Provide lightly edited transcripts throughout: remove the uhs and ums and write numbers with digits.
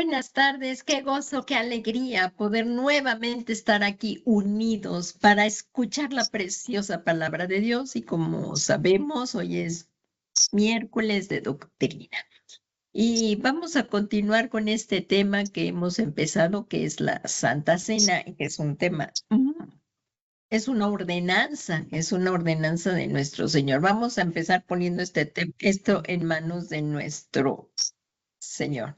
Buenas tardes, qué gozo, qué alegría poder nuevamente estar aquí unidos para escuchar la preciosa palabra de Dios y como sabemos, hoy es miércoles de doctrina y vamos a continuar con este tema que hemos empezado, que es la Santa Cena, que es un tema, es una ordenanza de nuestro Señor. Vamos a empezar poniendo esto en manos de nuestro Señor.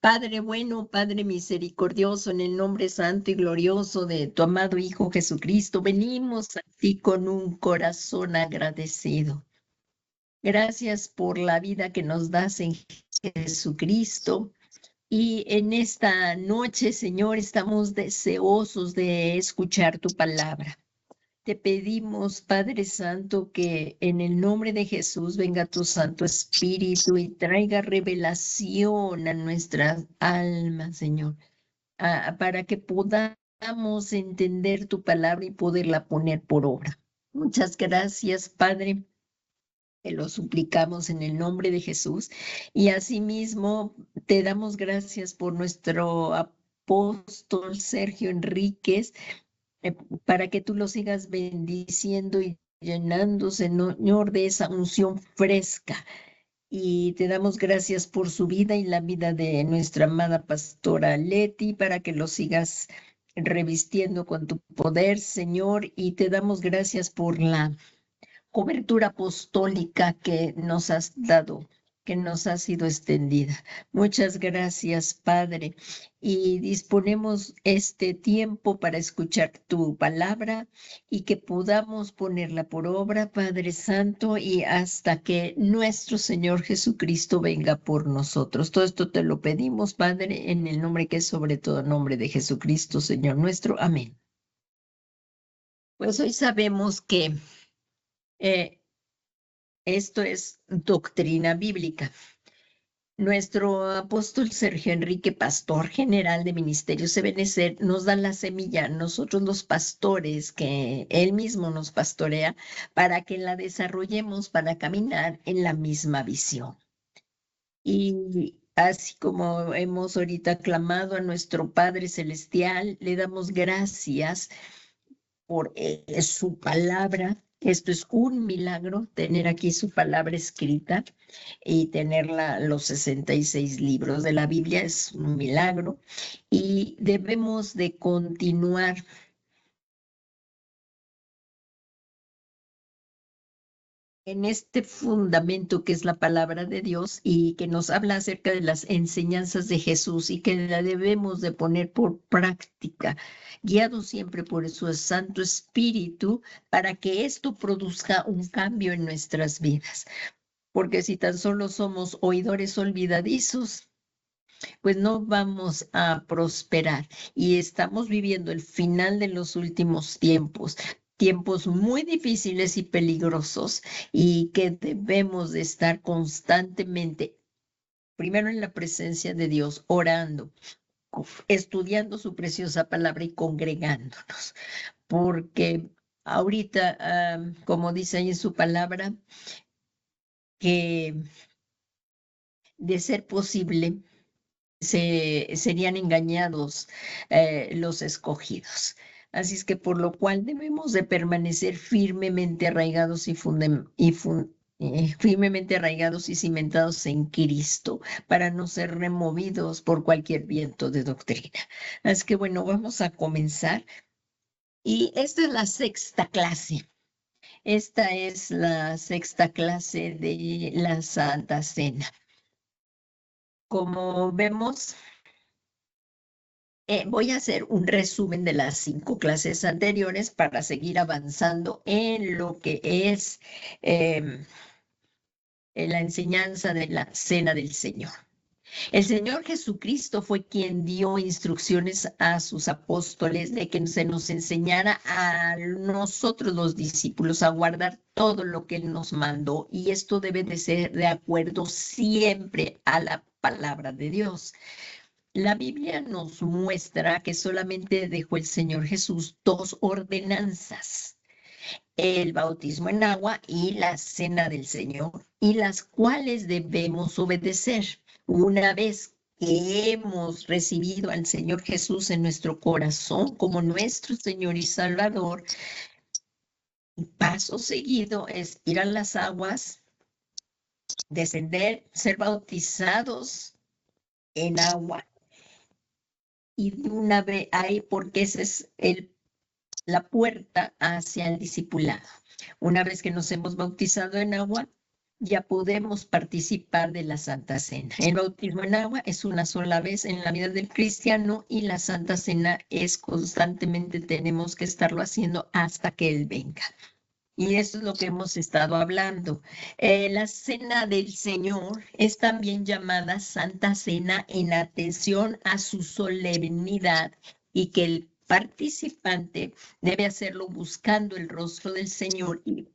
Padre bueno, Padre misericordioso, en el nombre santo y glorioso de tu amado Hijo Jesucristo, venimos a ti con un corazón agradecido. Gracias por la vida que nos das en Jesucristo. Y en esta noche, Señor, estamos deseosos de escuchar tu palabra. Te pedimos, Padre Santo, que en el nombre de Jesús venga tu Santo Espíritu y traiga revelación a nuestras almas, Señor, para que podamos entender tu palabra y poderla poner por obra. Muchas gracias, Padre. Te lo suplicamos en el nombre de Jesús. Y asimismo, te damos gracias por nuestro apóstol Sergio Enríquez, eh, para que tú lo sigas bendiciendo y llenándose, Señor, de esa unción fresca. Y te damos gracias por su vida y la vida de nuestra amada pastora Leti, para que lo sigas revistiendo con tu poder, Señor. Y te damos gracias por la cobertura apostólica que nos has dado, que nos ha sido extendida. Muchas gracias, Padre. Y disponemos este tiempo para escuchar tu palabra y que podamos ponerla por obra, Padre Santo, y hasta que nuestro Señor Jesucristo venga por nosotros. Todo esto te lo pedimos, Padre, en el nombre que es sobre todo nombre de Jesucristo, Señor nuestro. Amén. Pues hoy sabemos que eh, esto es doctrina bíblica. Nuestro apóstol Sergio Enrique, pastor general de Ministerios Ebenecer, nos da la semilla, nosotros los pastores, que él mismo nos pastorea, para que la desarrollemos para caminar en la misma visión. Y así como hemos ahorita clamado a nuestro Padre Celestial, le damos gracias por su palabra. Esto es un milagro, tener aquí su palabra escrita y tener los 66 libros de la Biblia es un milagro. Y debemos de continuar en este fundamento que es la palabra de Dios y que nos habla acerca de las enseñanzas de Jesús y que la debemos de poner por práctica, guiados siempre por su Santo Espíritu, para que esto produzca un cambio en nuestras vidas. Porque si tan solo somos oidores olvidadizos, pues no vamos a prosperar. Y estamos viviendo el final de los últimos tiempos, tiempos muy difíciles y peligrosos, y que debemos de estar constantemente, primero en la presencia de Dios, orando, estudiando su preciosa palabra y congregándonos, porque ahorita, como dice ahí en su palabra, que de ser posible, serían engañados los escogidos. Así es que por lo cual debemos de permanecer firmemente arraigados firmemente arraigados y cimentados en Cristo, para no ser removidos por cualquier viento de doctrina. Así que bueno, vamos a comenzar. Y esta es la sexta clase. Esta es la sexta clase de la Santa Cena. Como vemos, voy a hacer un resumen de las 5 clases anteriores para seguir avanzando en lo que es en la enseñanza de la Cena del Señor. El Señor Jesucristo fue quien dio instrucciones a sus apóstoles de que se nos enseñara a nosotros los discípulos a guardar todo lo que Él nos mandó, y esto debe de ser de acuerdo siempre a la palabra de Dios. La Biblia nos muestra que solamente dejó el Señor Jesús dos ordenanzas: el bautismo en agua y la cena del Señor, y las cuales debemos obedecer. Una vez que hemos recibido al Señor Jesús en nuestro corazón como nuestro Señor y Salvador, paso seguido es ir a las aguas, descender, ser bautizados en agua, y de una vez ahí, porque esa es la puerta hacia el discipulado. Una vez que nos hemos bautizado en agua, ya podemos participar de la Santa Cena. El bautismo en agua es una sola vez en la vida del cristiano, y la Santa Cena es constantemente, tenemos que estarlo haciendo hasta que Él venga. Y eso es lo que hemos estado hablando. La Cena del Señor es también llamada Santa Cena en atención a su solemnidad, y que el participante debe hacerlo buscando el rostro del Señor y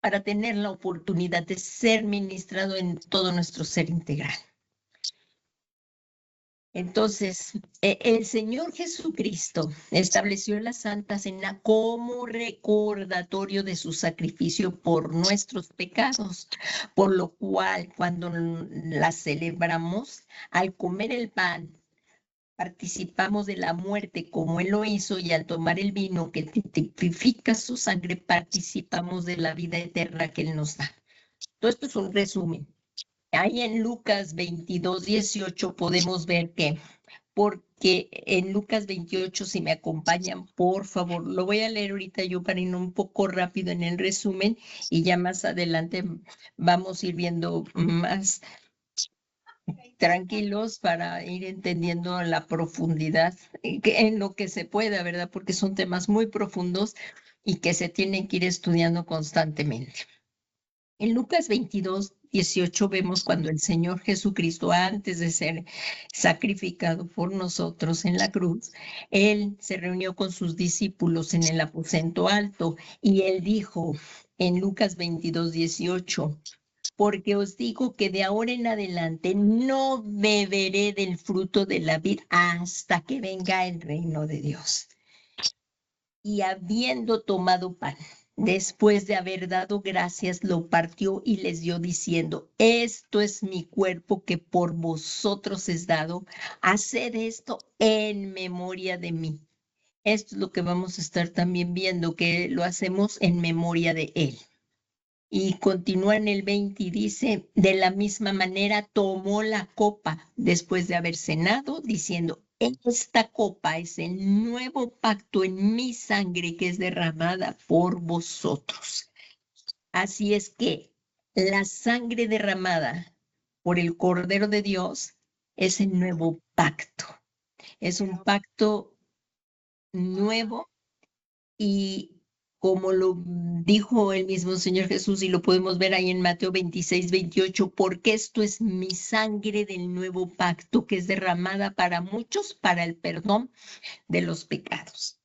para tener la oportunidad de ser ministrado en todo nuestro ser integral. Entonces, el Señor Jesucristo estableció la Santa Cena como recordatorio de su sacrificio por nuestros pecados, por lo cual cuando la celebramos, al comer el pan, participamos de la muerte como Él lo hizo, y al tomar el vino que tipifica su sangre, participamos de la vida eterna que Él nos da. Todo esto es un resumen. Ahí en Lucas 22:18 podemos ver que, porque en Lucas 28, si me acompañan, por favor, lo voy a leer ahorita yo para ir un poco rápido en el resumen, y ya más adelante vamos a ir viendo más tranquilos para ir entendiendo la profundidad en lo que se pueda, ¿verdad? Porque son temas muy profundos y que se tienen que ir estudiando constantemente. En Lucas 22:18 vemos cuando el Señor Jesucristo, antes de ser sacrificado por nosotros en la cruz, Él se reunió con sus discípulos en el aposento alto, y Él dijo en Lucas 22:18: porque os digo que de ahora en adelante no beberé del fruto de la vid hasta que venga el reino de Dios. Y habiendo tomado pan, después de haber dado gracias, lo partió y les dio diciendo: esto es mi cuerpo que por vosotros es dado, haced esto en memoria de mí. Esto es lo que vamos a estar también viendo, que lo hacemos en memoria de Él. Y continúa en el 20 y dice: de la misma manera tomó la copa después de haber cenado, diciendo: esta copa es el nuevo pacto en mi sangre, que es derramada por vosotros. Así es que la sangre derramada por el Cordero de Dios es el nuevo pacto. Es un pacto nuevo, y como lo dijo el mismo Señor Jesús, y lo podemos ver ahí en Mateo 26:28, porque esto es mi sangre del nuevo pacto, que es derramada para muchos para el perdón de los pecados.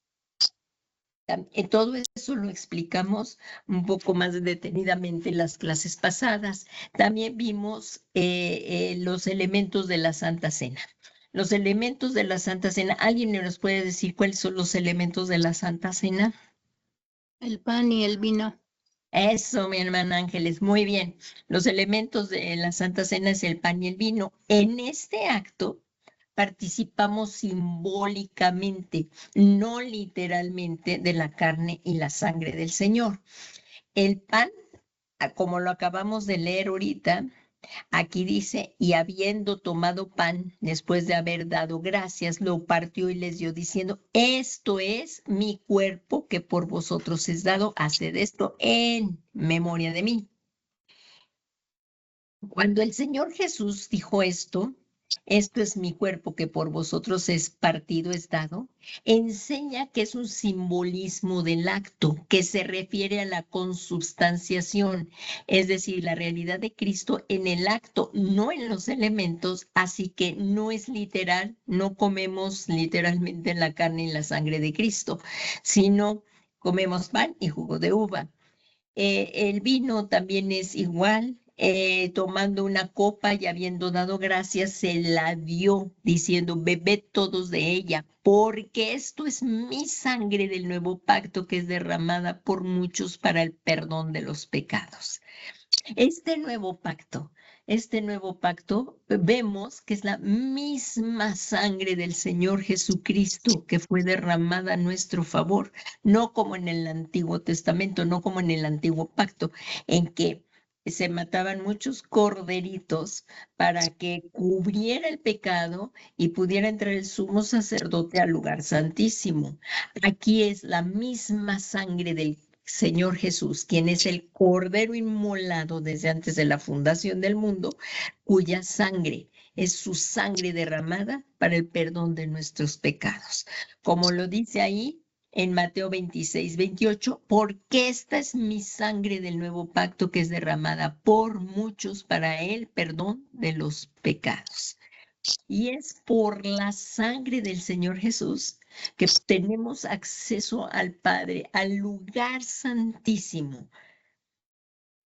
Todo eso lo explicamos un poco más detenidamente en las clases pasadas. También vimos los elementos de la Santa Cena. Los elementos de la Santa Cena, ¿alguien nos puede decir cuáles son los elementos de la Santa Cena? El pan y el vino. Eso, mi hermana Ángeles, muy bien. Los elementos de la Santa Cena es el pan y el vino. En este acto participamos simbólicamente, no literalmente, de la carne y la sangre del Señor. El pan, como lo acabamos de leer ahorita, aquí dice: y habiendo tomado pan, después de haber dado gracias, lo partió y les dio diciendo: esto es mi cuerpo que por vosotros es dado, haced esto en memoria de mí. Cuando el Señor Jesús dijo esto, esto es mi cuerpo que por vosotros es partido, es dado, enseña que es un simbolismo del acto que se refiere a la consubstanciación, es decir, la realidad de Cristo en el acto, no en los elementos, así que no es literal, no comemos literalmente la carne y la sangre de Cristo, sino comemos pan y jugo de uva. El vino también es igual. Tomando una copa y habiendo dado gracias, se la dio, diciendo, bebed todos de ella, porque esto es mi sangre del nuevo pacto que es derramada por muchos para el perdón de los pecados. Este nuevo pacto, vemos que es la misma sangre del Señor Jesucristo que fue derramada a nuestro favor, no como en el Antiguo Testamento, no como en el Antiguo Pacto, en que se mataban muchos corderitos para que cubriera el pecado y pudiera entrar el sumo sacerdote al lugar santísimo. Aquí es la misma sangre del Señor Jesús, quien es el Cordero inmolado desde antes de la fundación del mundo, cuya sangre es su sangre derramada para el perdón de nuestros pecados. Como lo dice ahí en Mateo 26-28, porque esta es mi sangre del nuevo pacto que es derramada por muchos para el perdón de los pecados. Y es por la sangre del Señor Jesús que tenemos acceso al Padre, al lugar santísimo,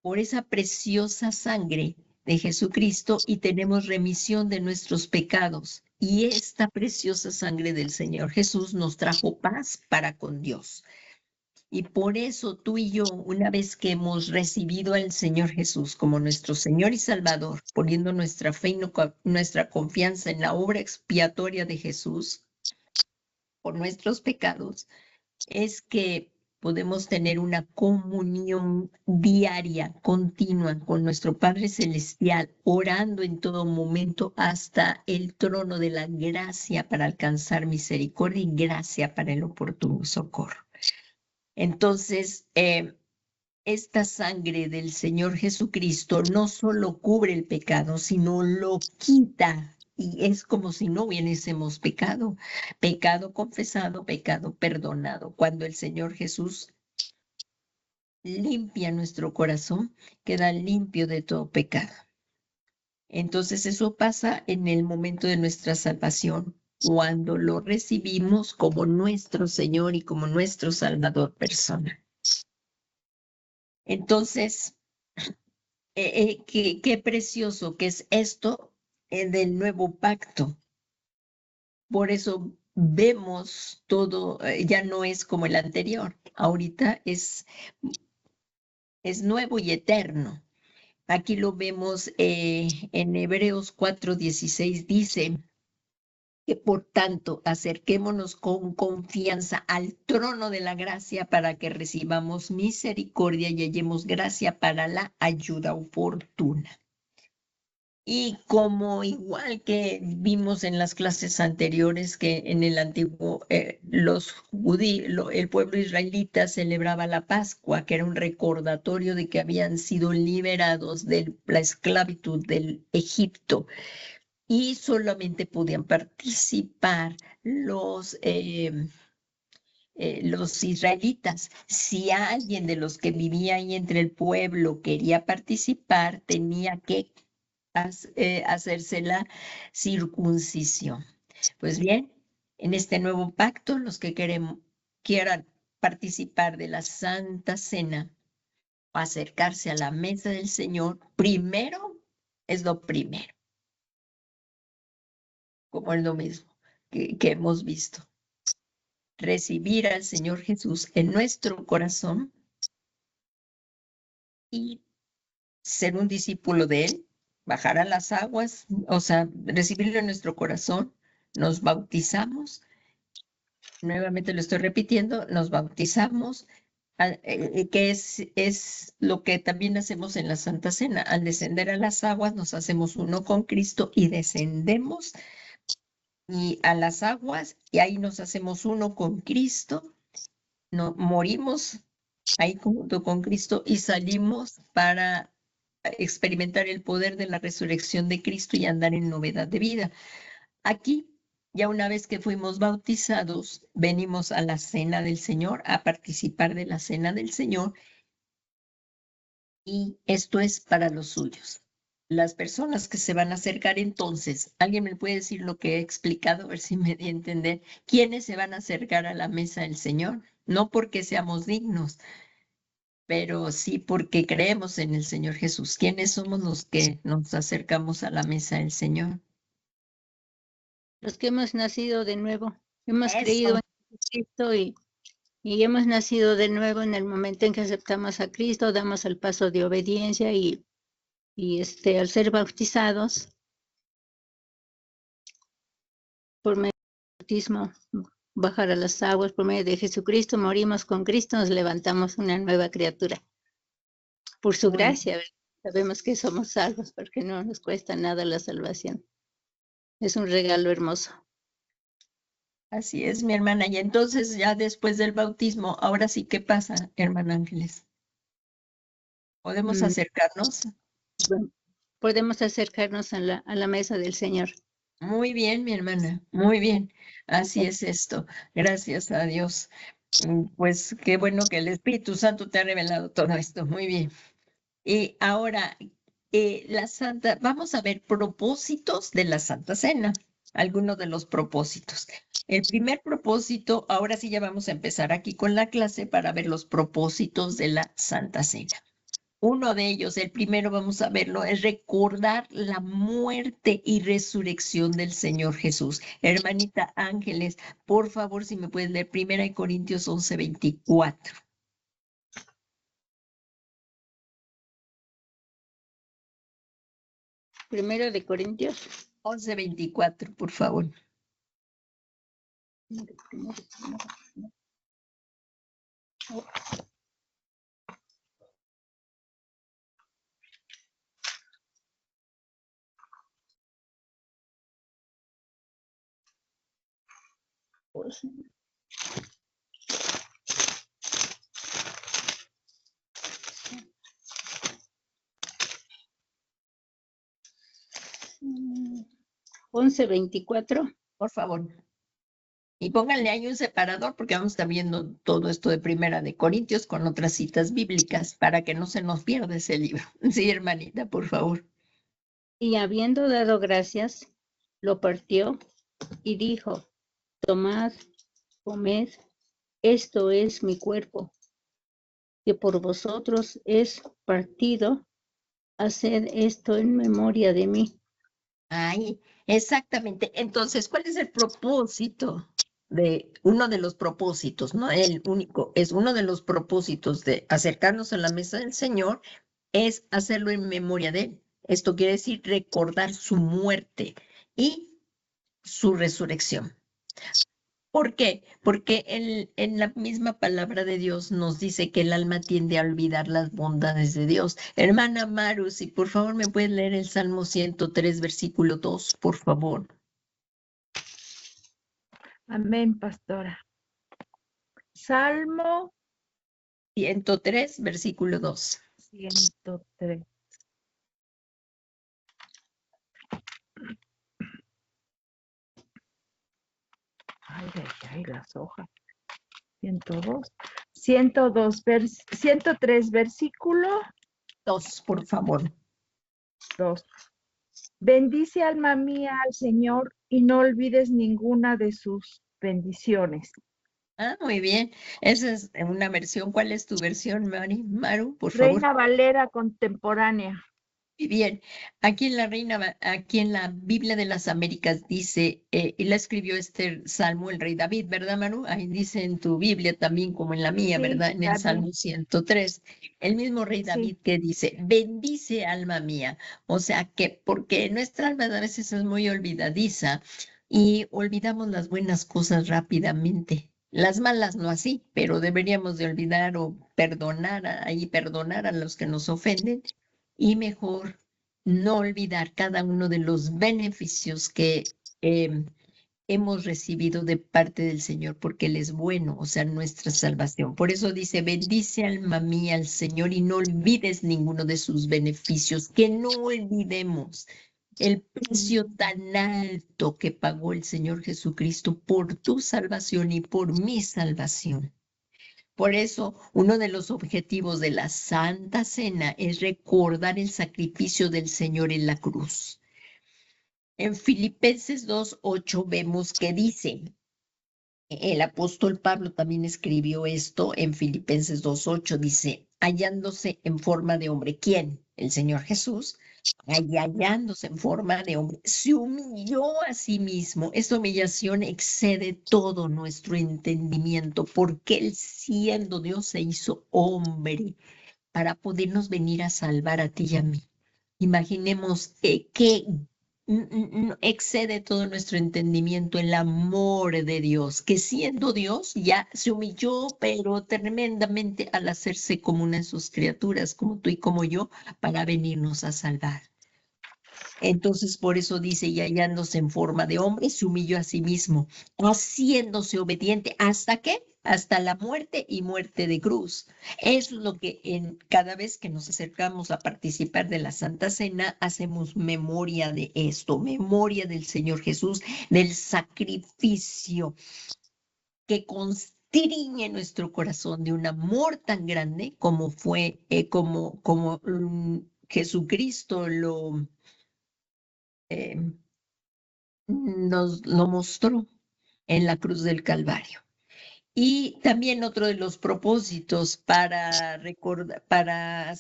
por esa preciosa sangre de Jesucristo y tenemos remisión de nuestros pecados. Y esta preciosa sangre del Señor Jesús nos trajo paz para con Dios. Y por eso tú y yo, una vez que hemos recibido al Señor Jesús como nuestro Señor y Salvador, poniendo nuestra fe y nuestra confianza en la obra expiatoria de Jesús por nuestros pecados, es que podemos tener una comunión diaria, continua con nuestro Padre Celestial, orando en todo momento hasta el trono de la gracia para alcanzar misericordia y gracia para el oportuno socorro. Entonces, esta sangre del Señor Jesucristo no solo cubre el pecado, sino lo quita. Y es como si no hubiésemos pecado. Pecado confesado, pecado perdonado. Cuando el Señor Jesús limpia nuestro corazón, queda limpio de todo pecado. Entonces eso pasa en el momento de nuestra salvación, cuando lo recibimos como nuestro Señor y como nuestro Salvador personal. Entonces, qué precioso que es esto del nuevo pacto. Por eso vemos todo, ya no es como el anterior. Ahorita es nuevo y eterno. Aquí lo vemos en Hebreos 4:16 dice que por tanto acerquémonos con confianza al trono de la gracia para que recibamos misericordia y hallemos gracia para la ayuda oportuna. Y como igual que vimos en las clases anteriores que en el antiguo, los judíos, el pueblo israelita celebraba la Pascua, que era un recordatorio de que habían sido liberados de la esclavitud del Egipto y solamente podían participar los israelitas. Si alguien de los que vivía ahí entre el pueblo quería participar, tenía que hacerse la circuncisión. Pues bien, en este nuevo pacto, los que quieran participar de la Santa Cena o acercarse a la mesa del Señor, primero es lo primero, como es lo mismo que hemos visto. Recibir al Señor Jesús en nuestro corazón y ser un discípulo de Él, bajar a las aguas, o sea, recibirlo en nuestro corazón, nos bautizamos, nuevamente lo estoy repitiendo, nos bautizamos, que es lo que también hacemos en la Santa Cena. Al descender a las aguas nos hacemos uno con Cristo y descendemos y a las aguas y ahí nos hacemos uno con Cristo, no, morimos ahí junto con Cristo y salimos para experimentar el poder de la resurrección de Cristo y andar en novedad de vida. Aquí, ya una vez que fuimos bautizados, venimos a la cena del Señor, a participar de la cena del Señor, y esto es para los suyos. Las personas que se van a acercar entonces, ¿alguien me puede decir lo que he explicado? A ver si me di a entender. ¿Quiénes se van a acercar a la mesa del Señor? No porque seamos dignos, pero sí porque creemos en el Señor Jesús. ¿Quiénes somos los que nos acercamos a la mesa del Señor? Los que hemos nacido de nuevo, hemos creído Eso. en Cristo y hemos nacido de nuevo en el momento en que aceptamos a Cristo, damos el paso de obediencia y al ser bautizados por medio del bautismo, bajar a las aguas por medio de Jesucristo, morimos con Cristo, nos levantamos una nueva criatura. Por su Muy bien. gracia, ¿verdad? Sabemos que somos salvos porque no nos cuesta nada la salvación. Es un regalo hermoso. Así es, mi hermana. Y entonces ya después del bautismo, ahora sí, ¿qué pasa, hermana Ángeles? ¿Podemos Mm, acercarnos? bueno, podemos acercarnos a la mesa del Señor. Muy bien, mi hermana, muy bien. Así es esto. Gracias a Dios. Pues qué bueno que el Espíritu Santo te ha revelado todo esto. Muy bien. Y ahora, la Santa, vamos a ver propósitos de la Santa Cena. Algunos de los propósitos. El primer propósito, ahora sí ya vamos a empezar aquí con la clase para ver los propósitos de la Santa Cena. Uno de ellos, el primero vamos a verlo, es recordar la muerte y resurrección del Señor Jesús. Hermanita Ángeles, por favor, si me puedes leer 1 Corintios 11:24. Primero de Corintios. 11:24, por favor. Mm, 11:24. Por favor. Y pónganle ahí un separador porque vamos a estar viendo todo esto de 1 Corintios con otras citas bíblicas para que no se nos pierda ese libro. Sí, hermanita, por favor. Y habiendo dado gracias, lo partió y dijo: tomad, comed, esto es mi cuerpo, que por vosotros es partido, haced esto en memoria de mí. Ay, exactamente. Entonces, ¿cuál es el propósito de uno de los propósitos, no el único, es uno de los propósitos de acercarnos a la mesa del Señor, es hacerlo en memoria de Él? Esto quiere decir recordar su muerte y su resurrección. ¿Por qué? Porque en la misma palabra de Dios nos dice que el alma tiende a olvidar las bondades de Dios. Hermana Maru, si por favor me puedes leer el Salmo 103, versículo 2, por favor. Amén, pastora. Salmo 103, versículo 2. 103. Ay, las hojas. 102. 103, versículo 2, por favor. 2. Bendice, alma mía, al Señor y no olvides ninguna de sus bendiciones. Ah, muy bien. Esa es una versión. ¿Cuál es tu versión, Maru, por favor? Reina Valera contemporánea. Muy bien. Aquí en la Biblia de las Américas dice, y la escribió este Salmo el rey David, ¿verdad, Manu? Ahí dice en tu Biblia también como en la mía, Sí, ¿verdad? En el también. Salmo 103. El mismo rey David que dice, bendice alma mía. O sea que, porque nuestra alma a veces es muy olvidadiza y olvidamos las buenas cosas rápidamente. Las malas no así, pero deberíamos de olvidar o perdonar a los que nos ofenden y mejor no olvidar cada uno de los beneficios que hemos recibido de parte del Señor, porque Él es bueno, o sea, nuestra salvación. Por eso dice, bendice alma mía al Señor y no olvides ninguno de sus beneficios, que no olvidemos el precio tan alto que pagó el Señor Jesucristo por tu salvación y por mi salvación. Por eso, uno de los objetivos de la Santa Cena es recordar el sacrificio del Señor en la cruz. En Filipenses 2:8 vemos que dice, el apóstol Pablo también escribió esto en Filipenses 2:8, dice, hallándose en forma de hombre. ¿Quién? El Señor Jesús. Hallándose en forma de hombre, se humilló a sí mismo. Esta humillación excede todo nuestro entendimiento, porque Él, siendo Dios, se hizo hombre para podernos venir a salvar a ti y a mí. Imaginemos que excede todo nuestro entendimiento el amor de Dios, que siendo Dios ya se humilló, pero tremendamente al hacerse como una de sus criaturas, como tú y como yo, para venirnos a salvar. Entonces, por eso dice, y hallándose en forma de hombre, se humilló a sí mismo, haciéndose obediente. ¿Hasta qué? Hasta la muerte y muerte de cruz. Es lo que cada vez que nos acercamos a participar de la Santa Cena, hacemos memoria de esto, memoria del Señor Jesús, del sacrificio que constriñe nuestro corazón de un amor tan grande como fue, como Jesucristo nos lo mostró en la cruz del Calvario. Y también otro de los propósitos para recordar, para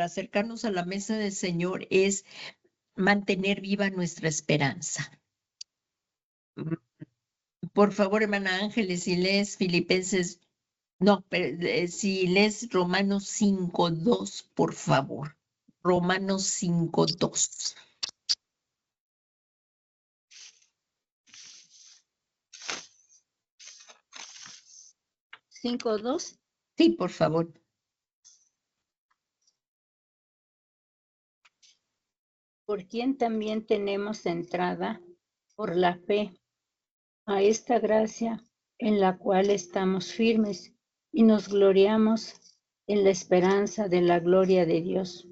acercarnos a la mesa del Señor es mantener viva nuestra esperanza. Por favor, hermana Ángeles, si lees Filipenses, no, pero, si lees Romanos 5:2, por favor. Romanos 5:2. 5:2. Sí, por favor. Por quien también tenemos entrada por la fe a esta gracia en la cual estamos firmes y nos gloriamos en la esperanza de la gloria de Dios.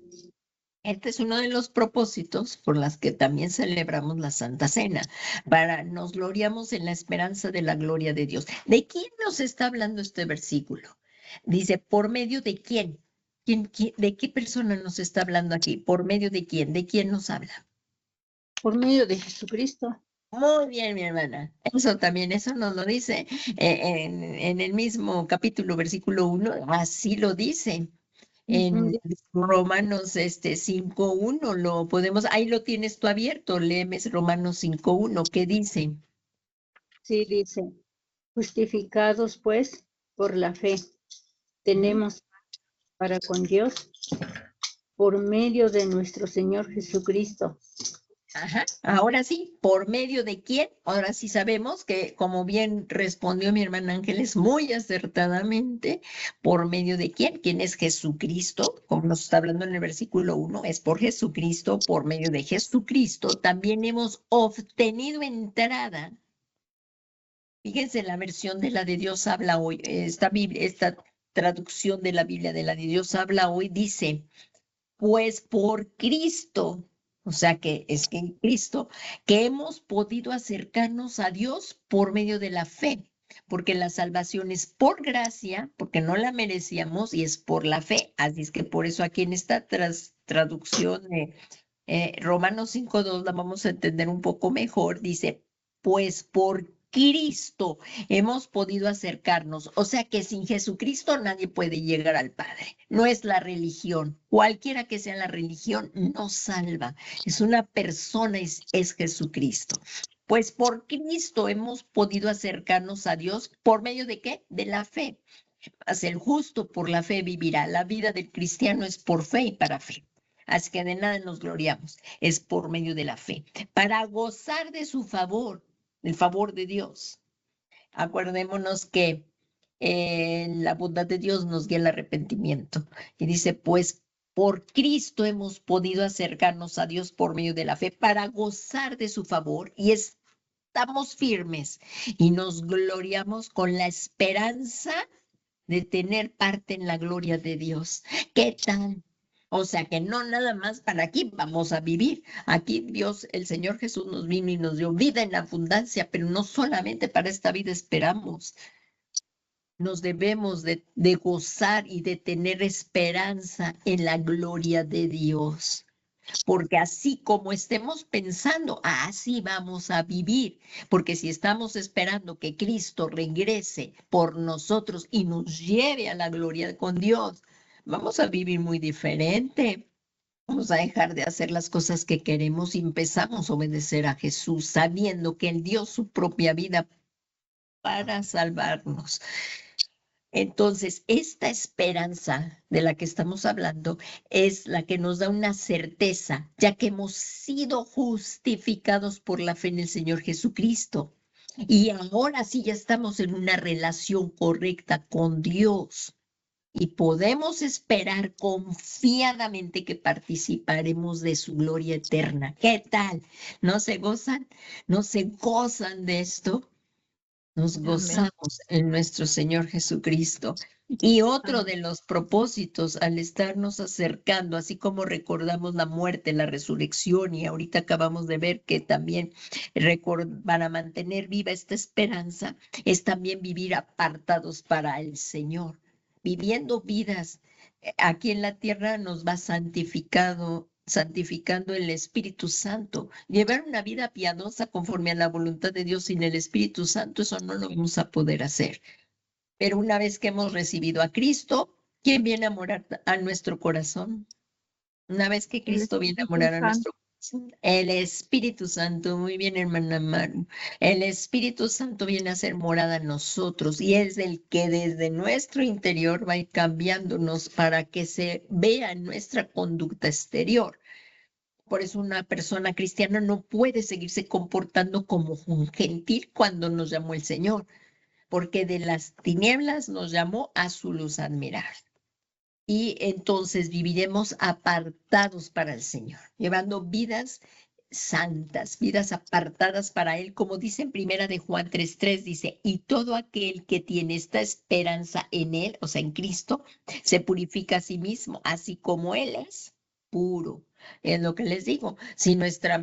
Este es uno de los propósitos por las que también celebramos la Santa Cena, nos gloriamos en la esperanza de la gloria de Dios. ¿De quién nos está hablando este versículo? Dice, ¿por medio de quién? ¿De qué persona nos está hablando aquí? ¿Por medio de quién? ¿De quién nos habla? Por medio de Jesucristo. Muy bien, mi hermana. Eso nos lo dice en el mismo capítulo, versículo 1, así lo dice. En Romanos 5:1 lo podemos, ahí lo tienes tú abierto, lees Romanos 5:1, ¿qué dice? Sí, dice, justificados pues por la fe, tenemos para con Dios por medio de nuestro Señor Jesucristo. Ajá, ahora sí, ¿por medio de quién? Ahora sí sabemos que, como bien respondió mi hermana Ángeles muy acertadamente, ¿por medio de quién? ¿Quién es Jesucristo? Como nos está hablando en el versículo 1, es por Jesucristo, por medio de Jesucristo, también hemos obtenido entrada. Fíjense, la versión de la de Dios habla hoy, esta traducción de la Biblia de la de Dios habla hoy, dice, pues por Cristo, o sea que es que en Cristo, que hemos podido acercarnos a Dios por medio de la fe, porque la salvación es por gracia, porque no la merecíamos y es por la fe. Así es que por eso aquí en esta traducción de Romanos 5:2 la vamos a entender un poco mejor. Dice, pues por Cristo hemos podido acercarnos. O sea que sin Jesucristo nadie puede llegar al Padre. No es la religión. Cualquiera que sea la religión no salva. Es una persona, es Jesucristo. Pues por Cristo hemos podido acercarnos a Dios. ¿Por medio de qué? De la fe. Mas el justo por la fe vivirá. La vida del cristiano es por fe y para fe. Así que de nada nos gloriamos. Es por medio de la fe. Para gozar de su favor, el favor de Dios. Acordémonos que la bondad de Dios nos guía al arrepentimiento. Y dice, pues por Cristo hemos podido acercarnos a Dios por medio de la fe para gozar de su favor. Y es estamos firmes y nos gloriamos con la esperanza de tener parte en la gloria de Dios. ¿Qué tal? O sea que no nada más para aquí vamos a vivir. Aquí Dios, el Señor Jesús nos vino y nos dio vida en abundancia, pero no solamente para esta vida esperamos. Nos debemos de gozar y de tener esperanza en la gloria de Dios. Porque así como estemos pensando, así vamos a vivir. Porque si estamos esperando que Cristo regrese por nosotros y nos lleve a la gloria con Dios, vamos a vivir muy diferente. Vamos a dejar de hacer las cosas que queremos y empezamos a obedecer a Jesús, sabiendo que Él dio su propia vida para salvarnos. Entonces, esta esperanza de la que estamos hablando es la que nos da una certeza, ya que hemos sido justificados por la fe en el Señor Jesucristo. Y ahora sí ya estamos en una relación correcta con Dios y podemos esperar confiadamente que participaremos de su gloria eterna. ¿Qué tal? ¿No se gozan? ¿No se gozan de esto? Nos Amén. gozamos en nuestro Señor Jesucristo. Y otro de los propósitos al estarnos acercando, así como recordamos la muerte, la resurrección, y ahorita acabamos de ver que también para mantener viva esta esperanza, es también vivir apartados para el Señor, viviendo vidas. Aquí en la tierra nos va santificando el Espíritu Santo. Llevar una vida piadosa conforme a la voluntad de Dios sin el Espíritu Santo, eso no lo vamos a poder hacer. Pero una vez que hemos recibido a Cristo, ¿quién viene a morar a nuestro corazón? Una vez que El Cristo viene a Espíritu morar a Santo. nuestro corazón, el Espíritu Santo, muy bien, hermana Maru, el Espíritu Santo viene a ser morada en nosotros y es el que desde nuestro interior va a ir cambiándonos para que se vea en nuestra conducta exterior. Por eso una persona cristiana no puede seguirse comportando como un gentil cuando nos llamó el Señor, porque de las tinieblas nos llamó a su luz admirable. Y entonces viviremos apartados para el Señor, llevando vidas santas, vidas apartadas para Él, como dice en primera de Juan 3:3, dice, y todo aquel que tiene esta esperanza en Él, o sea, en Cristo, se purifica a sí mismo, así como Él es puro. Es lo que les digo, si nuestra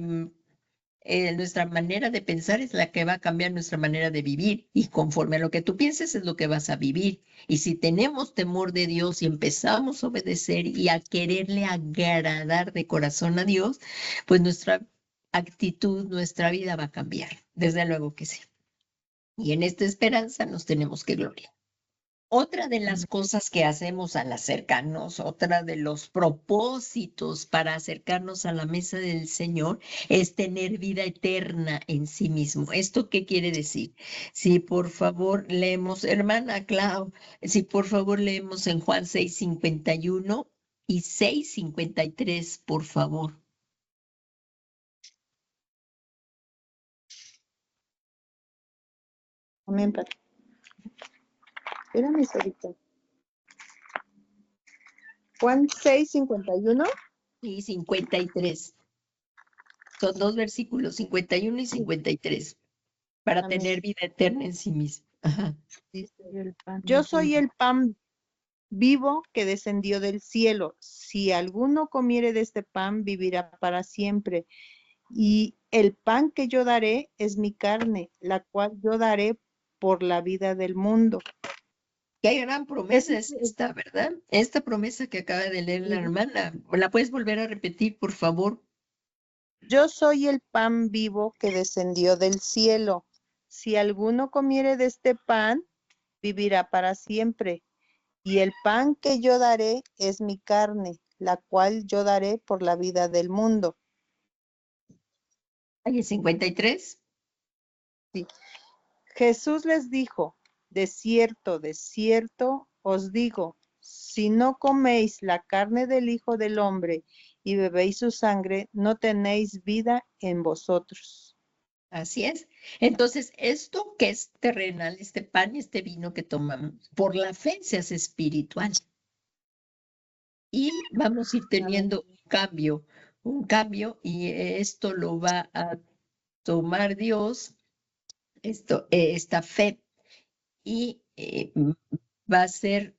manera de pensar es la que va a cambiar nuestra manera de vivir y conforme a lo que tú pienses es lo que vas a vivir. Y si tenemos temor de Dios y empezamos a obedecer y a quererle agradar de corazón a Dios, pues nuestra actitud, nuestra vida va a cambiar. Desde luego que sí. Y en esta esperanza nos tenemos que gloriar. Otra de las cosas que hacemos al acercarnos, otra de los propósitos para acercarnos a la mesa del Señor es tener vida eterna en sí mismo. ¿Esto qué quiere decir? Si por favor leemos, hermana Clau, si por favor leemos en Juan 6:51 y 6:53, por favor. Amén, Padre. Espérame, ahorita. Juan 6:51. Y 53. Son dos versículos, 51 y 53, para Amén. tener vida eterna en sí mismo. Ajá. Dice, El pan yo de soy vida. el pan vivo que descendió del cielo. Si alguno comiere de este pan, vivirá para siempre. Y el pan que yo daré es mi carne, la cual yo daré por la vida del mundo. Qué gran promesa es esta, ¿verdad? Esta promesa que acaba de leer la hermana. ¿La puedes volver a repetir, por favor? Yo soy el pan vivo que descendió del cielo. Si alguno comiere de este pan, vivirá para siempre. Y el pan que yo daré es mi carne, la cual yo daré por la vida del mundo. Ahí es 53. Jesús les dijo, de cierto, os digo, si no coméis la carne del Hijo del Hombre y bebéis su sangre, no tenéis vida en vosotros. Así es. Entonces, esto que es terrenal, este pan y este vino que tomamos, por la fe se hace espiritual. Y vamos a ir teniendo un cambio, y esto lo va a tomar Dios esta fe y va a ser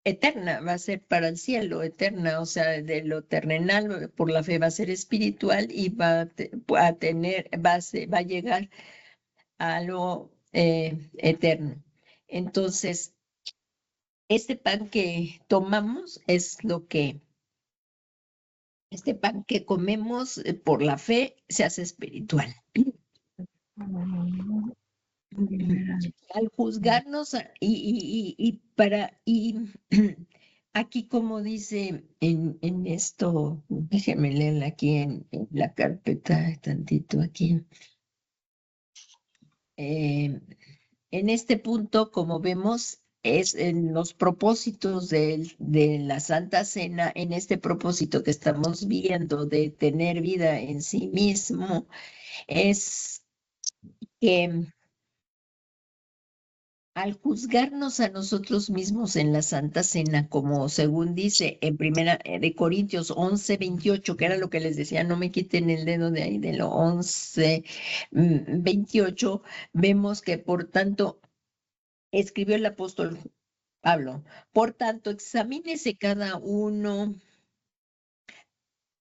eterna, va a ser para el cielo, eterna, o sea, de lo terrenal por la fe va a ser espiritual y va a llegar a lo eterno. Entonces, este pan que tomamos es este pan que comemos por la fe se hace espiritual. Al juzgarnos aquí como dice en esto, déjenme leerla aquí en la carpeta, tantito aquí. En este punto, como vemos, es en los propósitos de la Santa Cena, en este propósito que estamos viendo de tener vida en sí mismo, es que al juzgarnos a nosotros mismos en la Santa Cena, como según dice en Primera de Corintios 11:28, que era lo que les decía, no me quiten el dedo de ahí, de lo 11:28, vemos que por tanto, escribió el apóstol Pablo, por tanto, examínese cada uno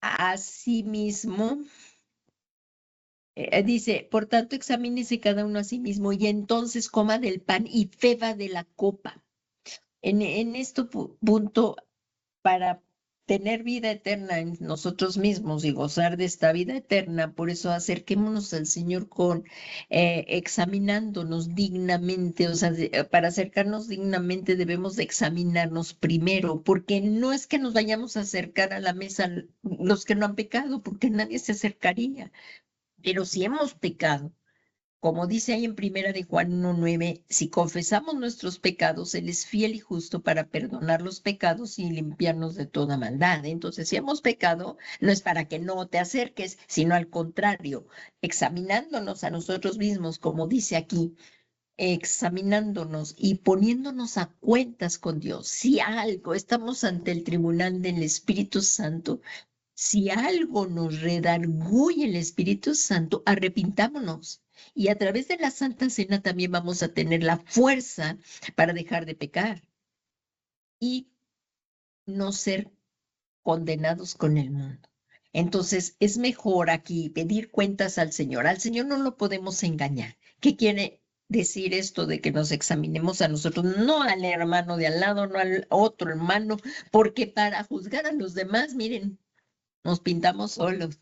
a sí mismo. Dice, por tanto, examínese cada uno a sí mismo y entonces coma del pan y beba de la copa. En este punto, para tener vida eterna en nosotros mismos y gozar de esta vida eterna, por eso acerquémonos al Señor examinándonos dignamente, o sea, para acercarnos dignamente debemos de examinarnos primero, porque no es que nos vayamos a acercar a la mesa los que no han pecado, porque nadie se acercaría, pero si hemos pecado. Como dice ahí en Primera de Juan 1:9, si confesamos nuestros pecados, Él es fiel y justo para perdonar los pecados y limpiarnos de toda maldad. Entonces, si hemos pecado, no es para que no te acerques, sino al contrario, examinándonos a nosotros mismos, como dice aquí, examinándonos y poniéndonos a cuentas con Dios. Si algo, estamos ante el tribunal del Espíritu Santo, si algo nos redarguye el Espíritu Santo, arrepintámonos. Y a través de la Santa Cena también vamos a tener la fuerza para dejar de pecar y no ser condenados con el mundo. Entonces, es mejor aquí pedir cuentas al Señor. Al Señor no lo podemos engañar. ¿Qué quiere decir esto de que nos examinemos a nosotros? No al hermano de al lado, no al otro hermano, porque para juzgar a los demás, miren, nos pintamos solos,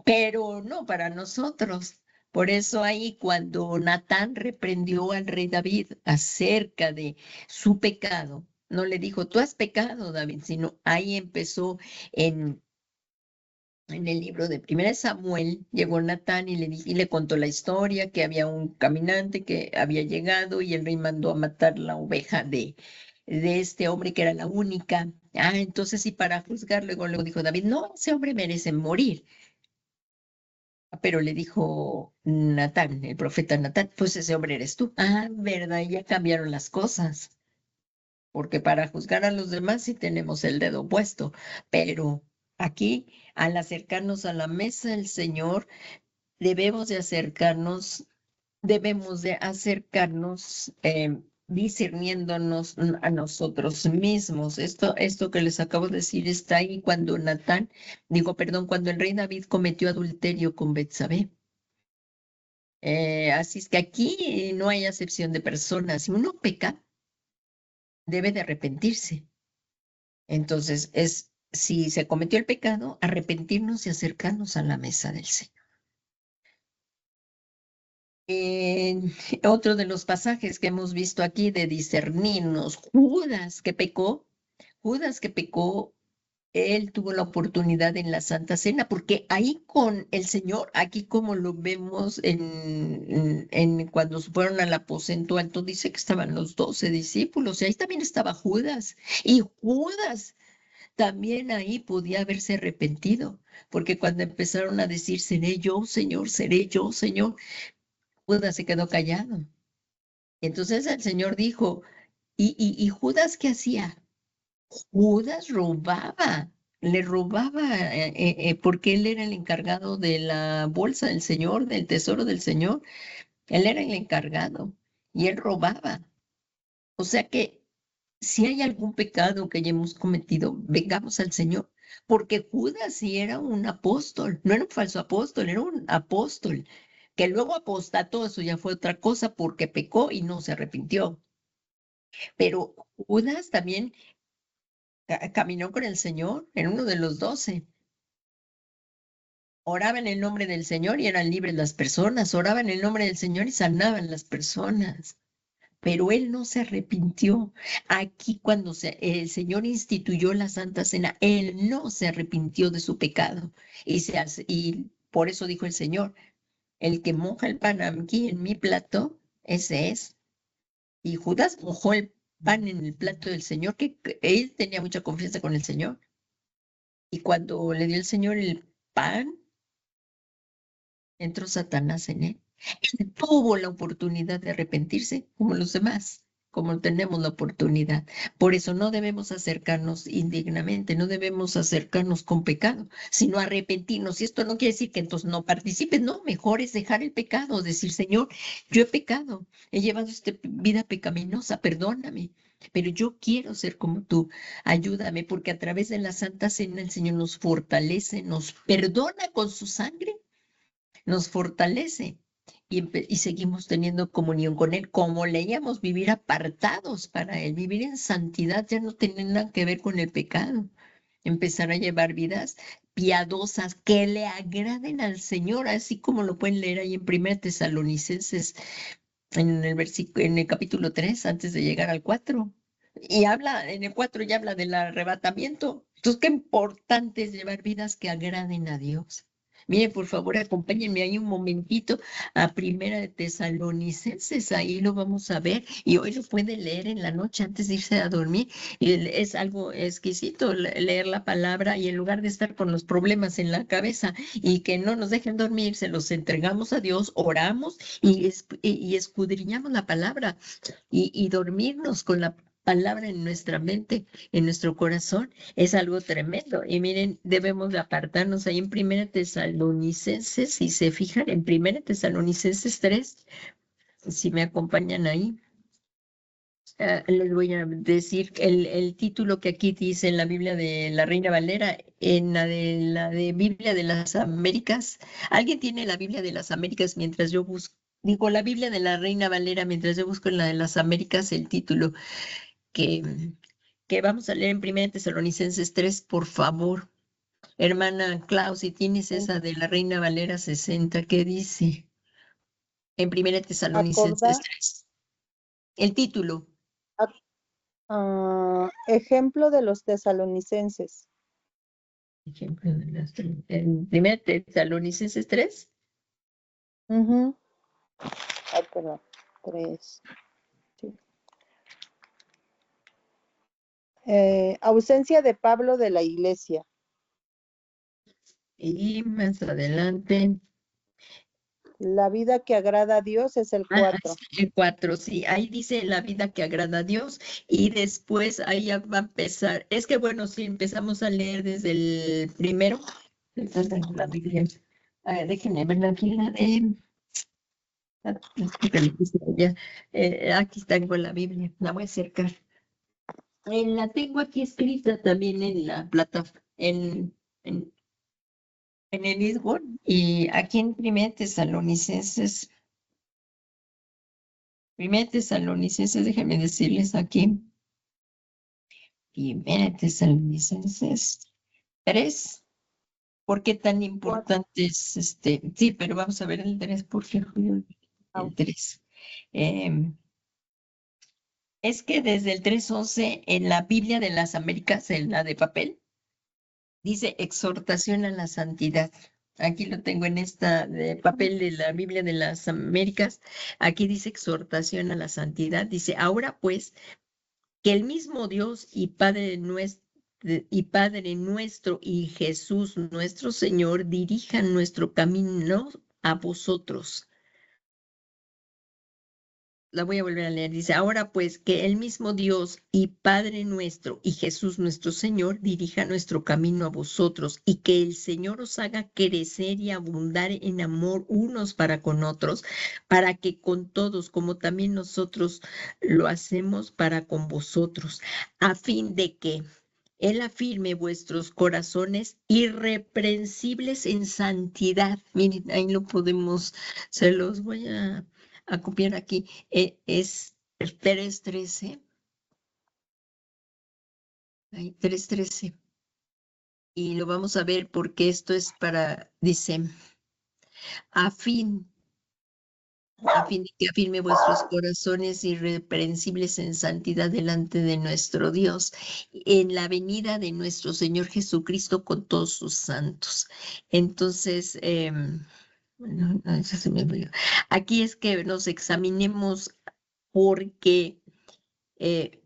pero no para nosotros. Por eso ahí cuando Natán reprendió al rey David acerca de su pecado, no le dijo, tú has pecado, David, sino ahí empezó en el libro de 1 Samuel, llegó Natán y le contó la historia, que había un caminante que había llegado y el rey mandó a matar la oveja de este hombre que era la única. Entonces, y para juzgar, luego dijo David, no, ese hombre merece morir. Pero le dijo Natán, el profeta Natán, pues ese hombre eres tú. Verdad, ya cambiaron las cosas, porque para juzgar a los demás sí tenemos el dedo puesto, pero aquí, al acercarnos a la mesa del Señor, debemos de acercarnos discerniéndonos a nosotros mismos. Esto que les acabo de decir está ahí cuando cuando el rey David cometió adulterio con Betsabé. Así es que aquí no hay acepción de personas. Si uno peca, debe de arrepentirse. Entonces, si se cometió el pecado, arrepentirnos y acercarnos a la mesa del Señor. Otro de los pasajes que hemos visto aquí de discernirnos, Judas que pecó, él tuvo la oportunidad en la Santa Cena, porque ahí con el Señor, aquí como lo vemos cuando fueron al aposento alto, dice que estaban los 12 discípulos, y ahí también estaba Judas, y Judas también ahí podía haberse arrepentido, porque cuando empezaron a decir, seré yo, Señor, Judas se quedó callado. Entonces el Señor dijo, ¿y Judas qué hacía? Judas robaba. le robaba, porque él era el encargado de la bolsa del Señor, del tesoro del Señor. Él era el encargado y él robaba. O sea que si hay algún pecado que hayamos cometido, vengamos al Señor. Porque Judas sí era un apóstol, no era un falso apóstol, era un apóstol, que luego apostató, eso ya fue otra cosa porque pecó y no se arrepintió. Pero Judas también caminó con el Señor, era uno de los 12. Oraba en el nombre del Señor y eran libres las personas, oraba en el nombre del Señor y sanaban las personas. Pero él no se arrepintió. Aquí cuando el Señor instituyó la Santa Cena, él no se arrepintió de su pecado. Y por eso dijo el Señor, el que moja el pan aquí en mi plato, ese es. Y Judas mojó el pan en el plato del Señor, que él tenía mucha confianza con el Señor. Y cuando le dio el Señor el pan, entró Satanás en él. Él tuvo la oportunidad de arrepentirse, como los demás, como tenemos la oportunidad. Por eso no debemos acercarnos indignamente, no debemos acercarnos con pecado, sino arrepentirnos. Y esto no quiere decir que entonces no participes, no, mejor es dejar el pecado, decir, Señor, yo he pecado, he llevado esta vida pecaminosa, perdóname. Pero yo quiero ser como tú, ayúdame, porque a través de la Santa Cena el Señor nos fortalece, nos perdona con su sangre, nos fortalece y seguimos teniendo comunión con Él, como leíamos, vivir apartados para Él, vivir en santidad, ya no tiene nada que ver con el pecado, empezar a llevar vidas piadosas que le agraden al Señor, así como lo pueden leer ahí en 1 Tesalonicenses, en el capítulo 3, antes de llegar al 4. Y habla, en el 4 ya habla del arrebatamiento. Entonces, qué importante es llevar vidas que agraden a Dios. Miren, por favor, acompáñenme ahí un momentito a 1 de Tesalonicenses, ahí lo vamos a ver, y hoy lo pueden leer en la noche antes de irse a dormir. Es algo exquisito leer la palabra y en lugar de estar con los problemas en la cabeza y que no nos dejen dormir, se los entregamos a Dios, oramos y escudriñamos la palabra y dormirnos con la palabra en nuestra mente, en nuestro corazón, es algo tremendo. Y miren, debemos de apartarnos ahí en 1 Tesalonicenses, si se fijan, en 1 Tesalonicenses 3, si me acompañan ahí. Les voy a decir el título que aquí dice en la Biblia de la Reina Valera, en la de Biblia de las Américas. ¿Alguien tiene la Biblia de las Américas mientras yo busco? Digo, la Biblia de la Reina Valera, mientras yo busco en la de las Américas el título que, que vamos a leer en 1 Tesalonicenses 3, por favor. Hermana Clau, si tienes esa de la Reina Valera 60, ¿qué dice? En 1 Tesalonicenses Acordar, 3. El título. ejemplo de los tesalonicenses. Ejemplo de las en 1 Tesalonicenses 3. Ujú. Ay, perdón, 3. Sí. Ausencia de Pablo de la iglesia. Y más adelante. La vida que agrada a Dios es el 4. El 4, sí, ahí dice la vida que agrada a Dios y después ahí ya va a empezar. Es que bueno, si empezamos a leer desde el primero, entonces tengo la Biblia. A ver, déjenme ver aquí la de... aquí tengo la Biblia, la voy a acercar. La tengo aquí escrita también en la plataforma, en, en el Lisbon y aquí en 1 Tesalonicenses. 1 Tesalonicenses, déjenme decirles aquí. 1 Tesalonicenses 3. ¿Por qué tan importante es este? Sí, pero vamos a ver el 3, porque el 3. Es que desde el 3:11 en la Biblia de las Américas, en la de papel, dice exhortación a la santidad. Aquí lo tengo en esta de papel de la Biblia de las Américas. Aquí dice exhortación a la santidad. Dice, ahora pues, que el mismo Dios y Padre nuestro y Jesús nuestro Señor dirijan nuestro camino a vosotros. la voy a volver a leer. Dice, ahora pues que el mismo Dios y Padre nuestro y Jesús nuestro Señor dirija nuestro camino a vosotros y que el Señor os haga crecer y abundar en amor unos para con otros, para que con todos, como también nosotros lo hacemos para con vosotros, a fin de que Él afirme vuestros corazones irreprensibles en santidad. Miren, ahí lo podemos, se los voy a copiar aquí. Es 3:13. Ahí, 3:13. Y lo vamos a ver porque esto es para, dice, a fin de que afirme vuestros corazones irreprensibles en santidad delante de nuestro Dios, en la venida de nuestro Señor Jesucristo con todos sus santos. Entonces, bueno, no, eso se me olvidó. Aquí es que nos examinemos porque que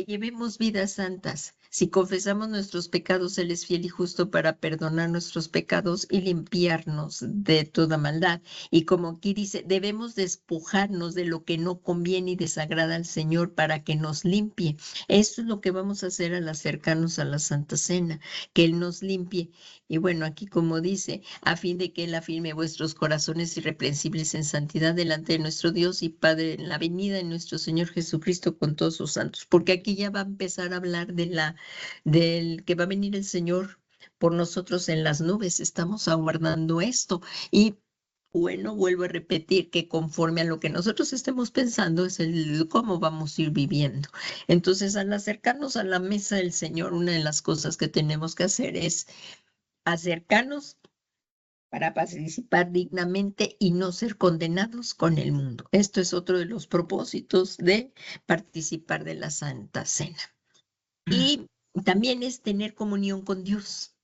llevemos vidas santas. Si confesamos nuestros pecados, Él es fiel y justo para perdonar nuestros pecados y limpiarnos de toda maldad. Y como aquí dice, debemos despojarnos de lo que no conviene y desagrada al Señor para que nos limpie. Eso es lo que vamos a hacer al acercarnos a la Santa Cena, que Él nos limpie. Y bueno, aquí como dice, a fin de que Él afirme vuestros corazones irreprensibles en santidad delante de nuestro Dios y Padre en la venida de nuestro Señor Jesucristo con todos sus santos. Porque aquí ya va a empezar a hablar del que va a venir el Señor por nosotros en las nubes. Estamos aguardando esto. Y bueno, vuelvo a repetir que conforme a lo que nosotros estemos pensando es el cómo vamos a ir viviendo. Entonces, al acercarnos a la mesa del Señor, una de las cosas que tenemos que hacer es acercarnos para participar dignamente y no ser condenados con el mundo. Esto es otro de los propósitos de participar de la Santa Cena. Y también es tener comunión con Dios.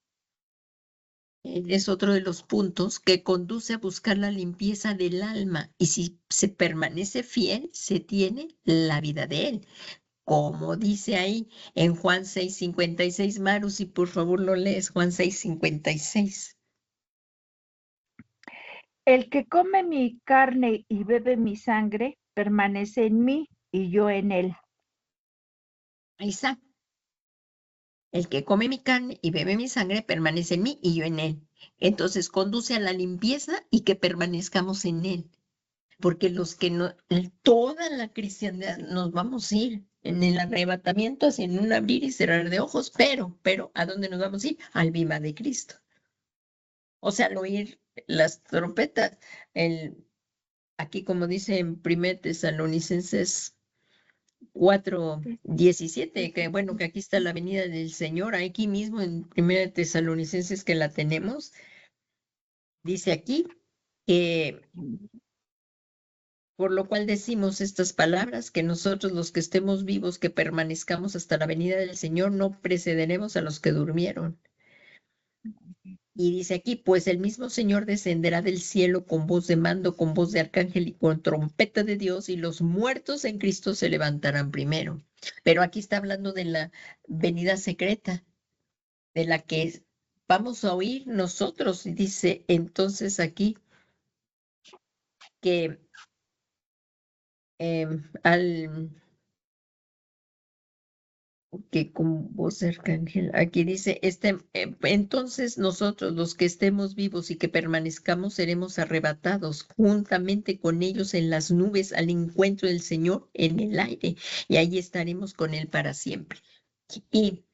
Es otro de los puntos que conduce a buscar la limpieza del alma. Y si se permanece fiel, se tiene la vida de Él. Como dice ahí en Juan 6:56, Maru, si por favor lo lees, Juan 6:56. El que come mi carne y bebe mi sangre permanece en mí y yo en él. Ahí está. El que come mi carne y bebe mi sangre permanece en mí y yo en él. Entonces conduce a la limpieza y que permanezcamos en él. Porque los que no, toda la cristiandad nos vamos a ir en el arrebatamiento, así en un abrir y cerrar de ojos, pero, ¿a dónde nos vamos a ir? Al viva de Cristo. O sea, al oír las trompetas, aquí como dice en 1 Tesalonicenses 4:17, que bueno, que aquí está la venida del Señor, aquí mismo en 1 Tesalonicenses que la tenemos, dice aquí que por lo cual decimos estas palabras, que nosotros los que estemos vivos, que permanezcamos hasta la venida del Señor, no precederemos a los que durmieron. Y dice aquí, pues el mismo Señor descenderá del cielo con voz de mando, con voz de arcángel y con trompeta de Dios, y los muertos en Cristo se levantarán primero. Pero aquí está hablando de la venida secreta, de la que vamos a oír nosotros. Y dice entonces aquí que que con voz de arcángel, aquí dice, entonces nosotros los que estemos vivos y que permanezcamos seremos arrebatados juntamente con ellos en las nubes al encuentro del Señor en el aire, y ahí estaremos con Él para siempre. Y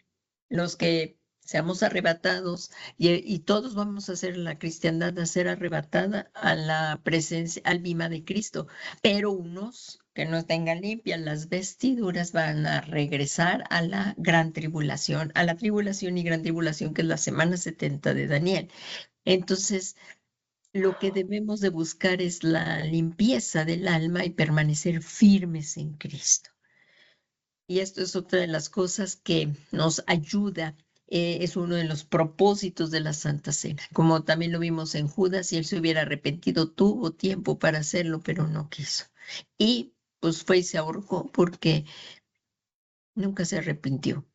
los que seamos arrebatados, y todos vamos a hacer la cristiandad, a ser arrebatada a la presencia, al bima de Cristo, pero unos que no tengan limpias las vestiduras van a regresar a la gran tribulación, a la tribulación y gran tribulación, que es la semana 70 de Daniel. Entonces, lo que debemos de buscar es la limpieza del alma y permanecer firmes en Cristo. Y esto es otra de las cosas que nos ayuda, es uno de los propósitos de la Santa Cena. Como también lo vimos en Judas, si él se hubiera arrepentido, tuvo tiempo para hacerlo, pero no quiso. Y pues fue y se ahorcó porque nunca se arrepintió.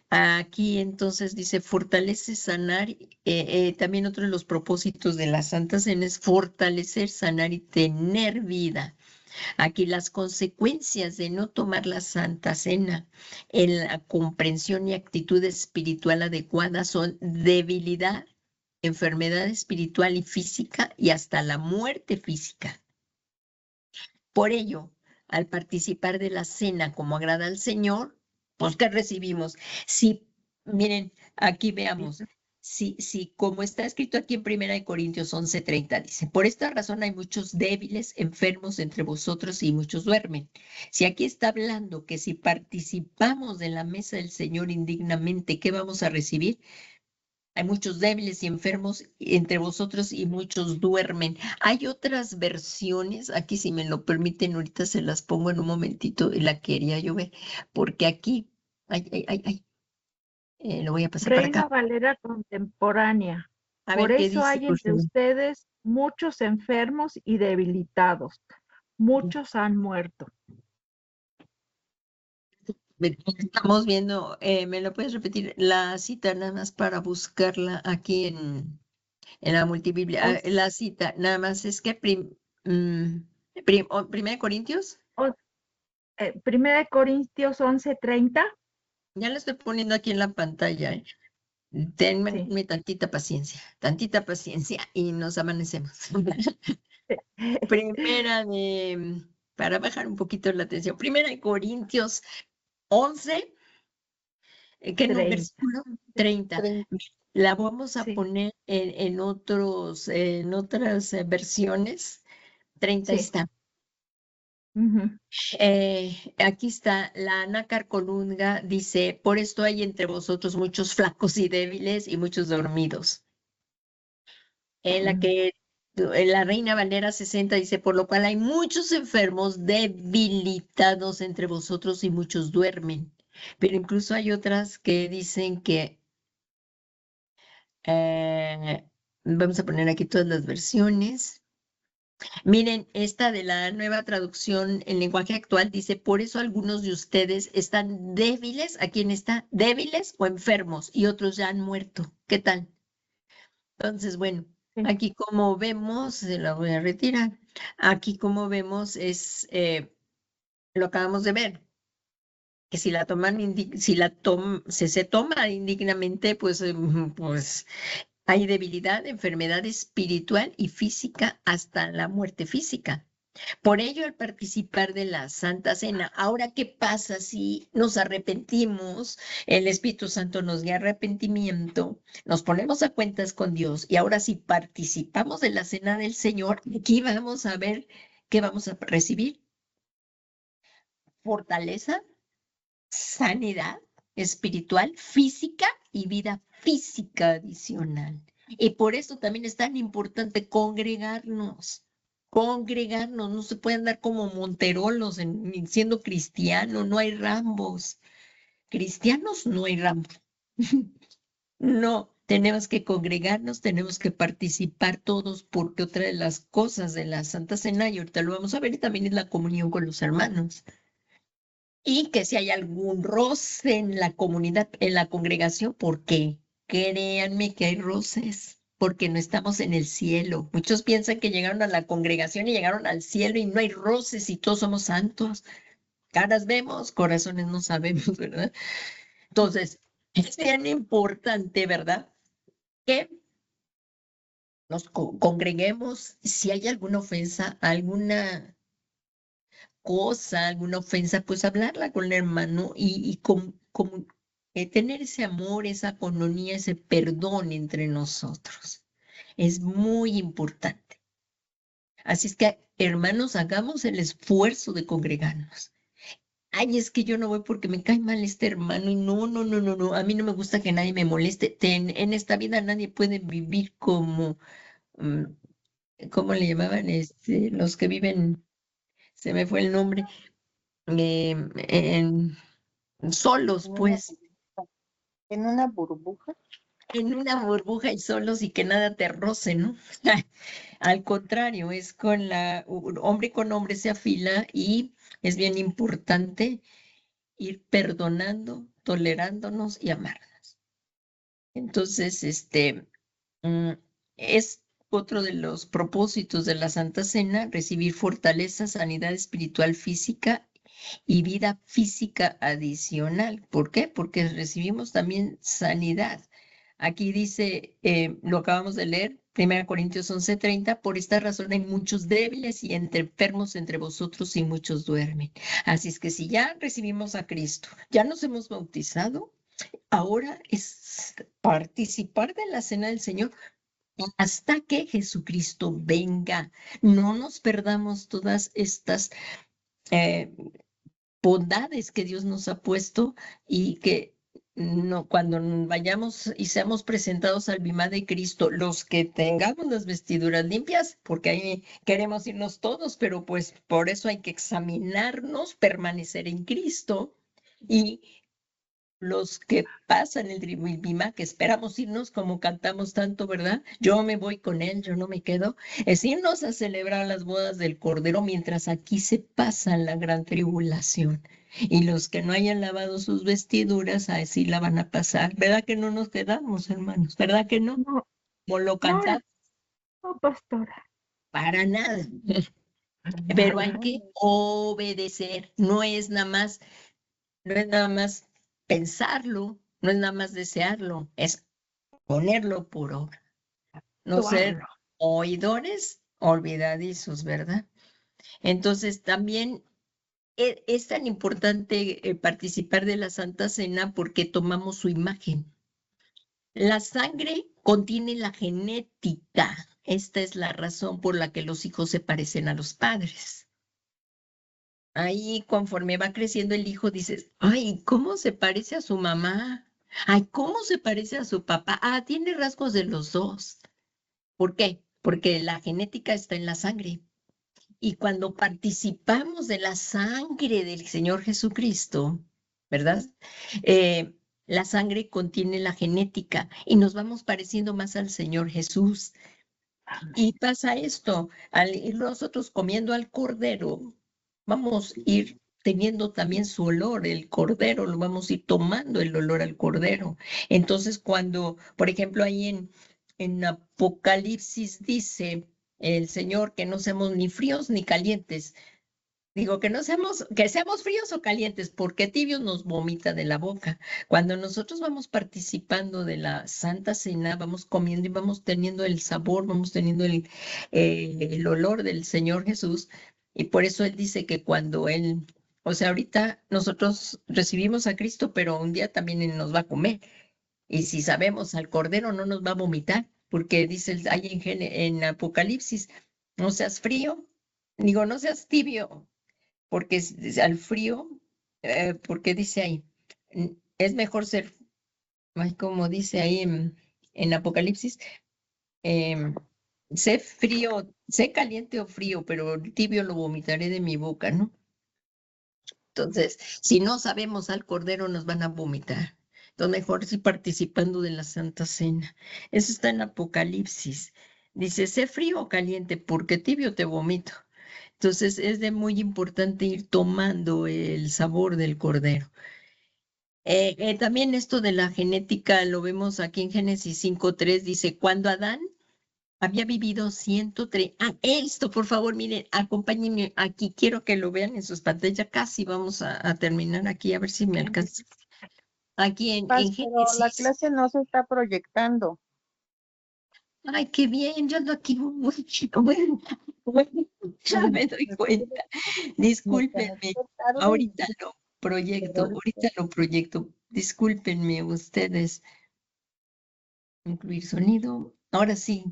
Aquí entonces dice, fortalece, sanar. También otro de los propósitos de la Santa Cena es fortalecer, sanar y tener vida. Aquí las consecuencias de no tomar la Santa Cena en la comprensión y actitud espiritual adecuada son debilidad, enfermedad espiritual y física y hasta la muerte física. Por ello, al participar de la cena como agrada al Señor, pues ¿qué recibimos? Si, miren, aquí veamos, si como está escrito aquí en 1 Corintios 11:30, dice, por esta razón hay muchos débiles, enfermos entre vosotros y muchos duermen. Si aquí está hablando que si participamos de la mesa del Señor indignamente, ¿qué vamos a recibir? Hay muchos débiles y enfermos entre vosotros y muchos duermen. Hay otras versiones, aquí si me lo permiten, ahorita se las pongo en un momentito, la quería yo ver, porque aquí, lo voy a pasar para Reina acá. Valera contemporánea. A Por ver qué eso dice, hay por entre favor. ustedes muchos enfermos y debilitados. Muchos han muerto. Estamos viendo, ¿me lo puedes repetir? La cita nada más para buscarla aquí en la multibiblia. Os- La cita nada más es que Primera de Corintios. os- 1 Corintios 11:30. Ya la estoy poniendo aquí en la pantalla, ¿eh? Tenme Sí. tantita paciencia y nos amanecemos. Primera para bajar un poquito la atención, Primera de Corintios 11, ¿qué no? 30. Versículo 30. 30. La vamos a Sí, poner en otras versiones. 30 sí. está. Ujú. Aquí está, la Nácar Colunga dice, por esto hay entre vosotros muchos flacos y débiles y muchos dormidos. En la que la Reina Valera 60 dice, por lo cual hay muchos enfermos debilitados entre vosotros y muchos duermen. Pero incluso hay otras que dicen que, vamos a poner aquí todas las versiones. Miren, esta de la nueva traducción en lenguaje actual dice, por eso algunos de ustedes están débiles, ¿a quién está? Débiles o enfermos y otros ya han muerto. ¿Qué tal? Entonces, bueno, Sí. aquí como vemos, se la voy a retirar. Aquí como vemos es, lo acabamos de ver, que si la toman, si se toma indignamente, pues hay debilidad, enfermedad espiritual y física hasta la muerte física. Por ello, al participar de la Santa Cena, ahora, ¿qué pasa si nos arrepentimos? El Espíritu Santo nos guía arrepentimiento, nos ponemos a cuentas con Dios y ahora si participamos de la Cena del Señor, aquí vamos a ver qué vamos a recibir. Fortaleza, sanidad espiritual, física y vida física adicional. Y por eso también es tan importante congregarnos, no se puede andar como monterolos siendo cristiano, no hay Rambos. Cristianos no hay Rambos. No, tenemos que congregarnos, tenemos que participar todos, porque otra de las cosas de la Santa Cena, y ahorita lo vamos a ver, también es la comunión con los hermanos. Y que si hay algún roce en la comunidad, en la congregación, porque créanme que hay roces, porque no estamos en el cielo. Muchos piensan que llegaron a la congregación y llegaron al cielo y no hay roces y todos somos santos. Caras vemos, corazones no sabemos, ¿verdad? Entonces, es bien importante, ¿verdad? Que nos congreguemos si hay alguna ofensa, alguna cosa, alguna ofensa, pues hablarla con el hermano y tener ese amor, esa comunión, ese perdón entre nosotros. Es muy importante. Así es que, hermanos, hagamos el esfuerzo de congregarnos. Ay, es que yo no voy porque me cae mal este hermano y no, no, no, no, no. A mí no me gusta que nadie me moleste. En esta vida nadie puede vivir como, mm, ¿cómo le llamaban? Los que viven, se me fue el nombre, solos, En una, pues, en una burbuja. en una burbuja y solos y que nada te roce, ¿no? Al contrario, es hombre con hombre se afila y es bien importante ir perdonando, tolerándonos y amándonos. Entonces, es otro de los propósitos de la Santa Cena, recibir fortaleza, sanidad espiritual, física y vida física adicional. ¿Por qué? Porque recibimos también sanidad. Aquí dice, lo acabamos de leer, 1 Corintios 11:30, por esta razón hay muchos débiles y enfermos entre vosotros y muchos duermen. Así es que si ya recibimos a Cristo, ya nos hemos bautizado, ahora es participar de la cena del Señor hasta que Jesucristo venga. No nos perdamos todas estas eh, bondades que Dios nos ha puesto y que no, cuando vayamos y seamos presentados al bimá de Cristo, los que tengamos las vestiduras limpias, porque ahí queremos irnos todos, pero pues por eso hay que examinarnos, permanecer en Cristo, y los que pasan el bimá, que esperamos irnos como cantamos tanto, ¿verdad? Yo me voy con él, yo no me quedo. Es irnos a celebrar las bodas del Cordero mientras aquí se pasa la gran tribulación. Y los que no hayan lavado sus vestiduras, así la van a pasar. ¿Verdad que no nos quedamos, hermanos? ¿Verdad que no? No, Como lo no, cantamos, no, pastora. para nada. Pero hay que obedecer. No es nada más pensarlo, no es nada más desearlo, es ponerlo por obra. No ser Actuarlo. oidores olvidadizos, ¿verdad? Entonces también es tan importante participar de la Santa Cena porque tomamos su imagen. La sangre contiene la genética. Esta es la razón por la que los hijos se parecen a los padres. Ahí, conforme va creciendo el hijo, dices, ay, ¿cómo se parece a su mamá? Ay, ¿cómo se parece a su papá? Ah, tiene rasgos de los dos. ¿Por qué? Porque la genética está en la sangre. Y cuando participamos de la sangre del Señor Jesucristo, ¿verdad? La sangre contiene la genética y nos vamos pareciendo más al Señor Jesús. Y pasa esto, al ir nosotros comiendo al cordero, vamos a ir teniendo también su olor, el cordero, lo vamos a ir tomando el olor al cordero. Entonces, cuando, por ejemplo, ahí en Apocalipsis dice el Señor que no seamos ni fríos ni calientes. Digo, que seamos fríos o calientes, porque tibios nos vomita de la boca. Cuando nosotros vamos participando de la Santa Cena, vamos comiendo y vamos teniendo el sabor, vamos teniendo el olor del Señor Jesús. Y por eso Él dice que cuando Él, o sea, ahorita nosotros recibimos a Cristo, pero un día también Él nos va a comer. Y si sabemos al Cordero no nos va a vomitar, porque dice ahí en Apocalipsis, no seas frío, digo, no seas tibio, porque al frío, porque dice ahí, es mejor ser, ay, como dice ahí en Apocalipsis, em, sé frío, sé caliente o frío, pero tibio lo vomitaré de mi boca, ¿no? Entonces, si no sabemos al Cordero, nos van a vomitar. Entonces, mejor si participando de la Santa Cena. Eso está en Apocalipsis. Dice, sé frío o caliente, porque tibio te vomito. Entonces, es de muy importante ir tomando el sabor del Cordero. También esto de la genética lo vemos aquí en Génesis 5:3, dice, cuando Adán había vivido 103. Ah, esto, por favor, miren, acompáñenme aquí. Quiero que lo vean en sus pantallas. Ya casi vamos a terminar aquí, a ver si me alcanza. Aquí en Paz, pero la Génesis. clase no se está proyectando. Ay, qué bien, yo ando aquí. Bueno, ya me doy cuenta. Discúlpenme, ahorita lo proyecto. Discúlpenme ustedes. Incluir sonido. Ahora sí.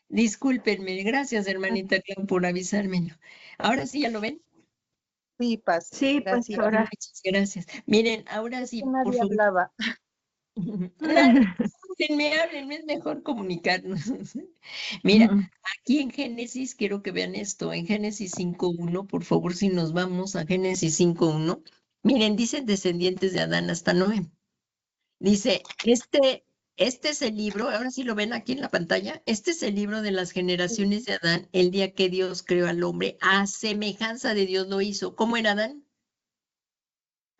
Discúlpenme, gracias, hermanita Clau, por avisármelo. Ahora sí, ¿ya lo ven? Sí, Paz. Sí, Gracias. pastora. Muchas gracias. Miren, ahora sí, por Nadie favor. hablaba. Háblenme, es mejor comunicarnos. Mira, aquí en Génesis, quiero que vean esto, en Génesis 5:1, por favor, si nos vamos a Génesis 5:1. Miren, dicen descendientes de Adán hasta Noé. Dice, este es el libro, ahora sí lo ven aquí en la pantalla, este es el libro de las generaciones de Adán, el día que Dios creó al hombre, a semejanza de Dios lo hizo. ¿Cómo era Adán?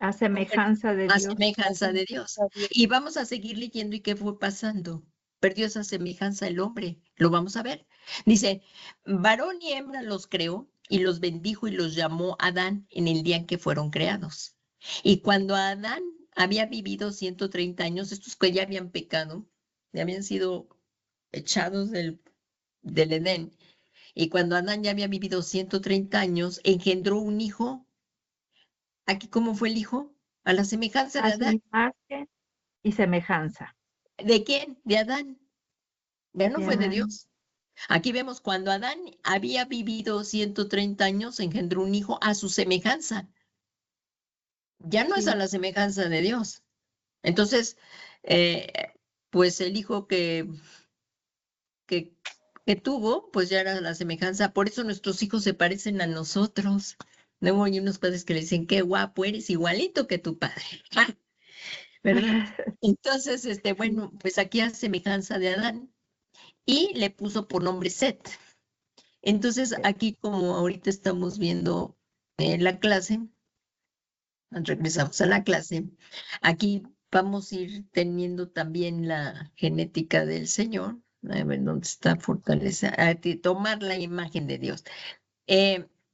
A semejanza de a Dios. semejanza de Dios. Y vamos a seguir leyendo y qué fue pasando. Perdió esa semejanza el hombre. Lo vamos a ver. Dice, varón y hembra los creó y los bendijo y los llamó Adán en el día en que fueron creados. Y cuando Adán había vivido 130 años, estos que ya habían pecado, ya habían sido echados del Edén, y cuando Adán ya había vivido 130 años, engendró un hijo. Aquí, ¿cómo fue el hijo? A la semejanza de A su Adán. imagen y semejanza. ¿De quién? De Adán. Ya no De fue de Adán. Dios. Aquí vemos cuando Adán había vivido 130 años, engendró un hijo a su semejanza. Ya no es Sí. a la semejanza de Dios. Entonces, eh, pues el hijo que, que tuvo, pues ya era la semejanza. Por eso nuestros hijos se parecen a nosotros. Luego hay unos padres que le dicen, qué guapo, eres igualito que tu padre. ¿Verdad? Entonces, bueno, pues aquí a semejanza de Adán y le puso por nombre Set. Entonces, aquí como ahorita estamos viendo la clase, regresamos a la clase, aquí vamos a ir teniendo también la genética del Señor, a ver dónde está fortaleza, tomar la imagen de Dios.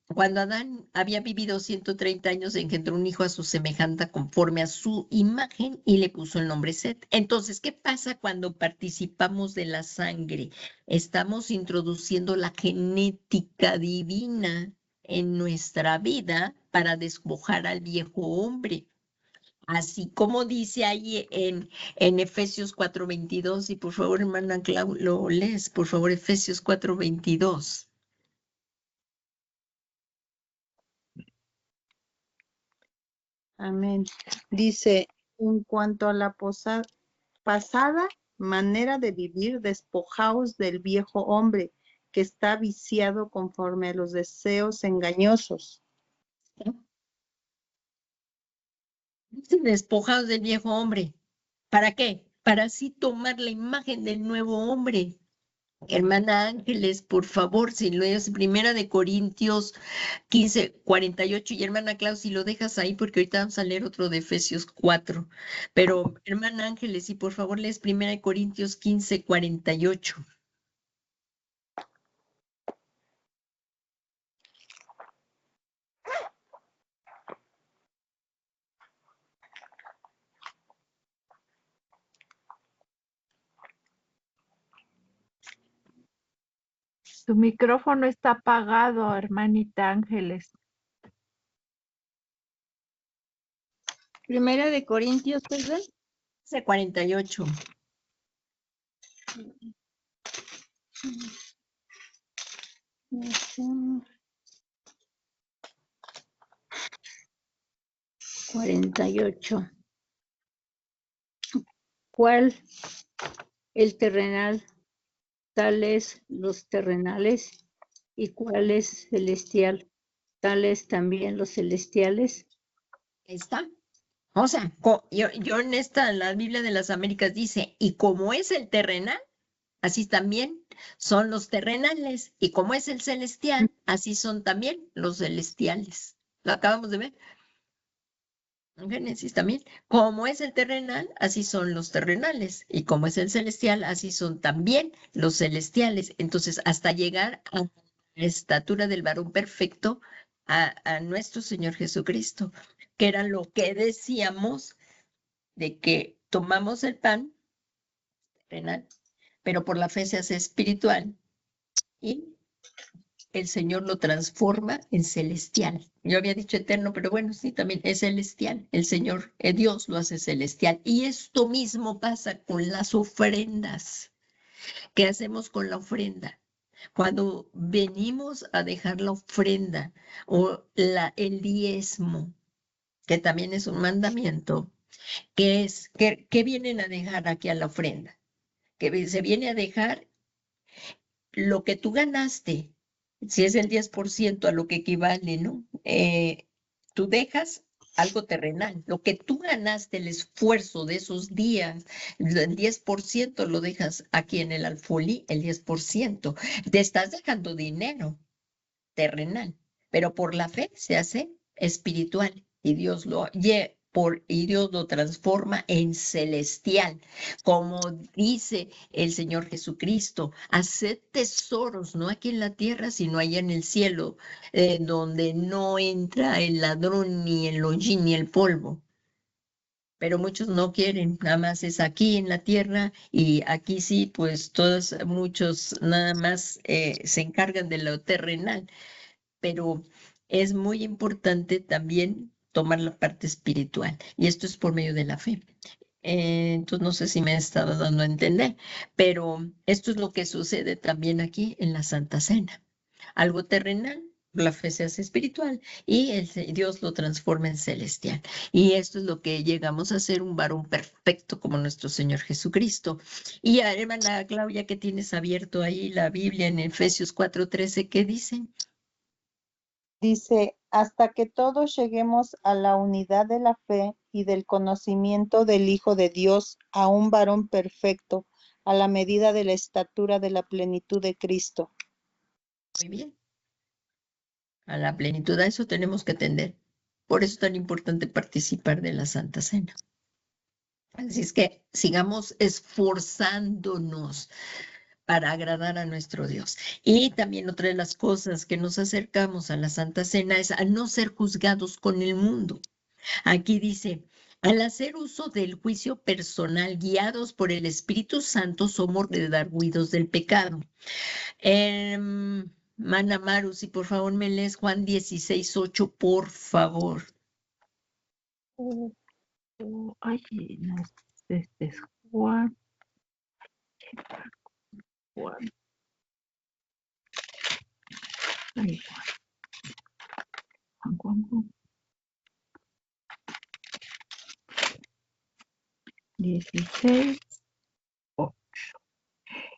Cuando Adán había vivido 130 años, engendró un hijo a su semejanza conforme a su imagen y le puso el nombre Set. Entonces, ¿qué pasa cuando participamos de la sangre? Estamos introduciendo la genética divina en nuestra vida para despojar al viejo hombre. Así como dice ahí en Efesios 4:22, y por favor, hermana Clau, lo lees, por favor, Efesios 4:22. Amén. Dice, en cuanto a la pasada manera de vivir, despojaos del viejo hombre que está viciado conforme a los deseos engañosos. Despojados del viejo hombre. ¿Para qué? Para así tomar la imagen del nuevo hombre. Hermana Ángeles, por favor, si lo lees, Primera de Corintios 15:48, y hermana Clau, si lo dejas ahí, porque ahorita vamos a leer otro de Efesios 4. Pero, hermana Ángeles, si por favor lees Primera de Corintios 15:48. Tu micrófono está apagado, hermanita Ángeles. Primera de Corintios, ¿verdad? 15:48. Ujú. 48. ¿Cuál el terrenal? Tales los terrenales. ¿Y cuál es celestial? Tales también los celestiales. Ahí está. O sea, yo en la Biblia de las Américas dice, y como es el terrenal, así también son los terrenales, y como es el celestial, así son también los celestiales. Lo acabamos de ver en Génesis también. Como es el terrenal, así son los terrenales, y como es el celestial, así son también los celestiales. Entonces, hasta llegar a la estatura del varón perfecto, a nuestro Señor Jesucristo, que era lo que decíamos de que tomamos el pan terrenal, pero por la fe se hace espiritual y el Señor lo transforma en celestial. Yo había dicho eterno, pero bueno, sí, también es celestial. El Señor, Dios lo hace celestial. Y esto mismo pasa con las ofrendas. ¿Qué hacemos con la ofrenda? Cuando venimos a dejar la ofrenda o el diezmo, que también es un mandamiento, ¿qué vienen a dejar aquí a la ofrenda? Que se viene a dejar lo que tú ganaste, si es el 10% a lo que equivale, ¿no? Tú dejas algo terrenal, lo que tú ganaste, el esfuerzo de esos días, el 10% lo dejas aquí en el alfolí, el 10%. Te estás dejando dinero terrenal, pero por la fe se hace espiritual. y Dios lo transforma en celestial, como dice el Señor Jesucristo, haced tesoros, no aquí en la tierra, sino allá en el cielo, donde no entra el ladrón, ni el hollín, ni el polvo. Pero muchos no quieren, nada más es aquí en la tierra y aquí sí, pues muchos nada más se encargan de lo terrenal, pero es muy importante también tomar la parte espiritual y esto es por medio de la fe. Entonces no sé si me he estado dando a entender, pero esto es lo que sucede también aquí en la Santa Cena. Algo terrenal, la fe se hace espiritual y Dios lo transforma en celestial. Y esto es lo que llegamos a ser, un varón perfecto como nuestro Señor Jesucristo. Y hermana Claudia, que tienes abierto ahí la Biblia en Efesios 4:13, ¿qué dice? Dice, hasta que todos lleguemos a la unidad de la fe y del conocimiento del Hijo de Dios, a un varón perfecto, a la medida de la estatura de la plenitud de Cristo. Muy bien. A la plenitud, a eso tenemos que tender. Por eso es tan importante participar de la Santa Cena. Así es que sigamos esforzándonos para agradar a nuestro Dios. Y también otra de las cosas que nos acercamos a la Santa Cena es a no ser juzgados con el mundo. Aquí dice, al hacer uso del juicio personal guiados por el Espíritu Santo, somos redarguidos del pecado. Mana Maru, si por favor me lees Juan 16:8, por favor. Ay, no, este es Juan. Ay, Juan. 16:8.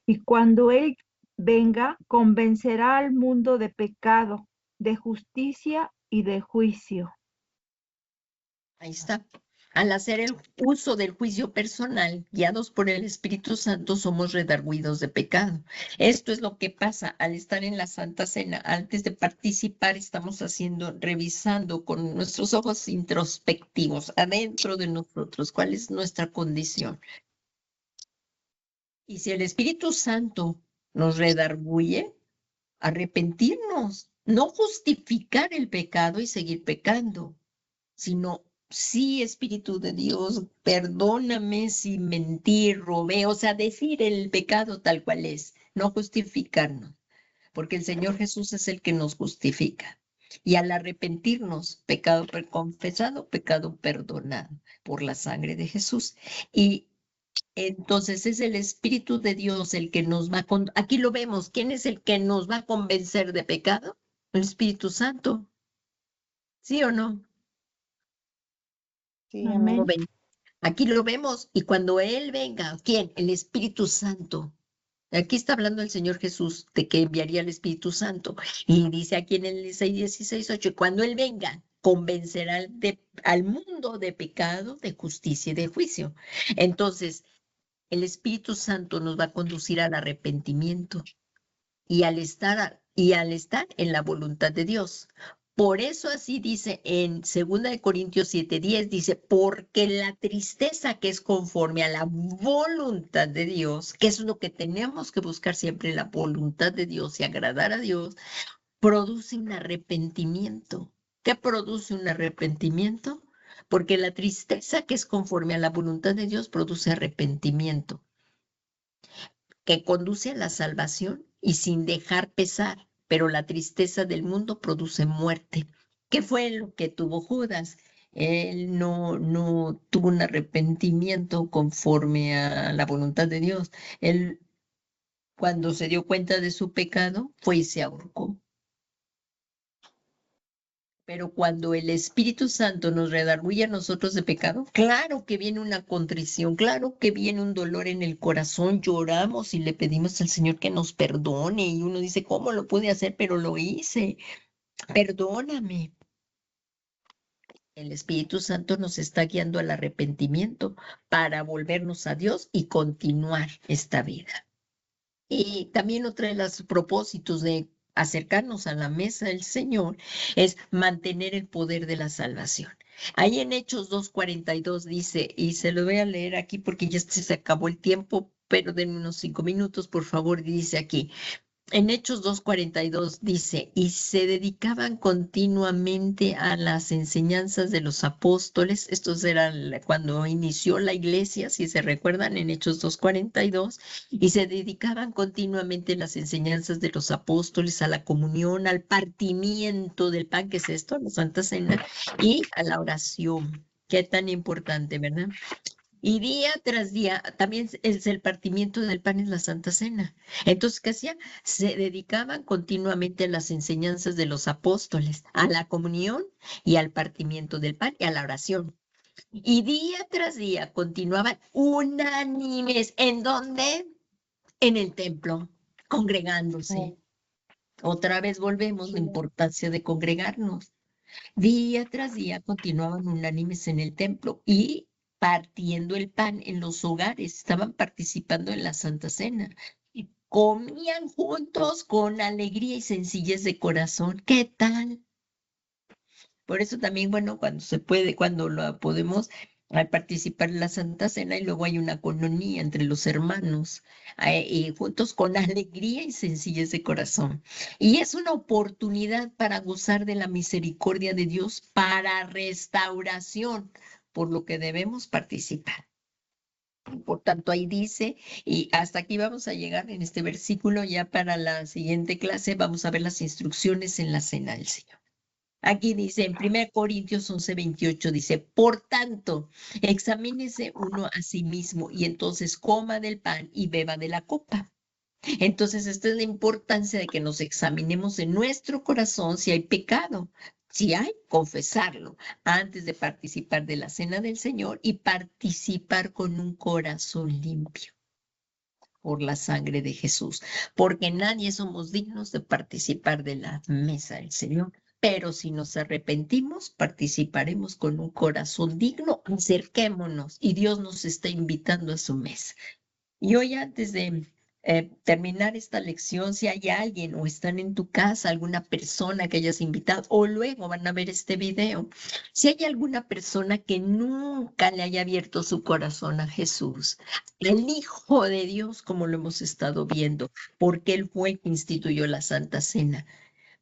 Y cuando Él venga, convencerá al mundo de pecado, de justicia y de juicio. Ahí está. Al hacer el uso del juicio personal, guiados por el Espíritu Santo, somos redarguidos de pecado. Esto es lo que pasa al estar en la Santa Cena. Antes de participar, estamos revisando con nuestros ojos introspectivos, adentro de nosotros, cuál es nuestra condición. Y si el Espíritu Santo nos redarguye, arrepentirnos, no justificar el pecado y seguir pecando, sino, sí, Espíritu de Dios, perdóname si mentí, robé, o sea, decir el pecado tal cual es, no justificarnos, porque el Señor Jesús es el que nos justifica. Y al arrepentirnos, pecado confesado, pecado perdonado por la sangre de Jesús. Y entonces es el Espíritu de Dios el que nos va a... Aquí lo vemos, ¿quién es el que nos va a convencer de pecado? El Espíritu Santo. ¿Sí o no? Sí, Amén. amén. Aquí lo vemos, y cuando Él venga, ¿quién? El Espíritu Santo. Aquí está hablando el Señor Jesús de que enviaría el Espíritu Santo. Y dice aquí en el 16:8, cuando Él venga, convencerá al mundo de pecado, de justicia y de juicio. Entonces, el Espíritu Santo nos va a conducir al arrepentimiento y al estar en la voluntad de Dios. Por eso así dice en 2 Corintios 7:10, dice, porque la tristeza que es conforme a la voluntad de Dios, que es lo que tenemos que buscar siempre, la voluntad de Dios y agradar a Dios, produce un arrepentimiento. ¿Qué produce un arrepentimiento? Porque la tristeza que es conforme a la voluntad de Dios produce arrepentimiento, que conduce a la salvación y sin dejar pesar, pero la tristeza del mundo produce muerte. ¿Qué fue lo que tuvo Judas? Él no tuvo un arrepentimiento conforme a la voluntad de Dios. Él, cuando se dio cuenta de su pecado, fue y se ahorcó. Pero cuando el Espíritu Santo nos redarguye a nosotros de pecado, claro que viene una contrición, claro que viene un dolor en el corazón, lloramos y le pedimos al Señor que nos perdone y uno dice, ¿cómo lo pude hacer? Pero lo hice, perdóname. El Espíritu Santo nos está guiando al arrepentimiento para volvernos a Dios y continuar esta vida. Y también otro de los propósitos de acercarnos a la mesa del Señor es mantener el poder de la salvación. Ahí en Hechos 2:42 dice, y se lo voy a leer aquí porque ya se acabó el tiempo, pero denme unos 5 minutos, por favor, dice aquí. En Hechos 2:42 dice, y se dedicaban continuamente a las enseñanzas de los apóstoles. Estos eran cuando inició la iglesia, si se recuerdan, en Hechos 2:42, y se dedicaban continuamente a las enseñanzas de los apóstoles, a la comunión, al partimiento del pan, que es esto, la Santa Cena, y a la oración. Qué tan importante, ¿verdad? Y día tras día, también es el partimiento del pan en la Santa Cena. Entonces, ¿qué hacían? Se dedicaban continuamente a las enseñanzas de los apóstoles, a la comunión y al partimiento del pan y a la oración. Y día tras día continuaban unánimes. ¿En dónde? En el templo, congregándose. Otra vez volvemos la importancia de congregarnos. Día tras día continuaban unánimes en el templo y partiendo el pan en los hogares, estaban participando en la Santa Cena. Y comían juntos con alegría y sencillez de corazón. ¿Qué tal? Por eso también, bueno, cuando se puede, cuando lo podemos participar en la Santa Cena y luego hay una coinonía entre los hermanos, y juntos con alegría y sencillez de corazón. Y es una oportunidad para gozar de la misericordia de Dios para restauración, por lo que debemos participar. Por tanto, ahí dice, y hasta aquí vamos a llegar en este versículo, ya para la siguiente clase vamos a ver las instrucciones en la Cena del Señor. Aquí dice, en 1 Corintios 11:28, dice, por tanto, examínese uno a sí mismo y entonces coma del pan y beba de la copa. Entonces, esta es la importancia de que nos examinemos en nuestro corazón si hay pecado. Si hay, confesarlo antes de participar de la Cena del Señor y participar con un corazón limpio por la sangre de Jesús, porque nadie somos dignos de participar de la mesa del Señor. Pero si nos arrepentimos, participaremos con un corazón digno, acerquémonos y Dios nos está invitando a su mesa. Y hoy, antes de terminar esta lección, si hay alguien o están en tu casa, alguna persona que hayas invitado, o luego van a ver este video, si hay alguna persona que nunca le haya abierto su corazón a Jesús, el Hijo de Dios, como lo hemos estado viendo, porque Él fue quien instituyó la Santa Cena,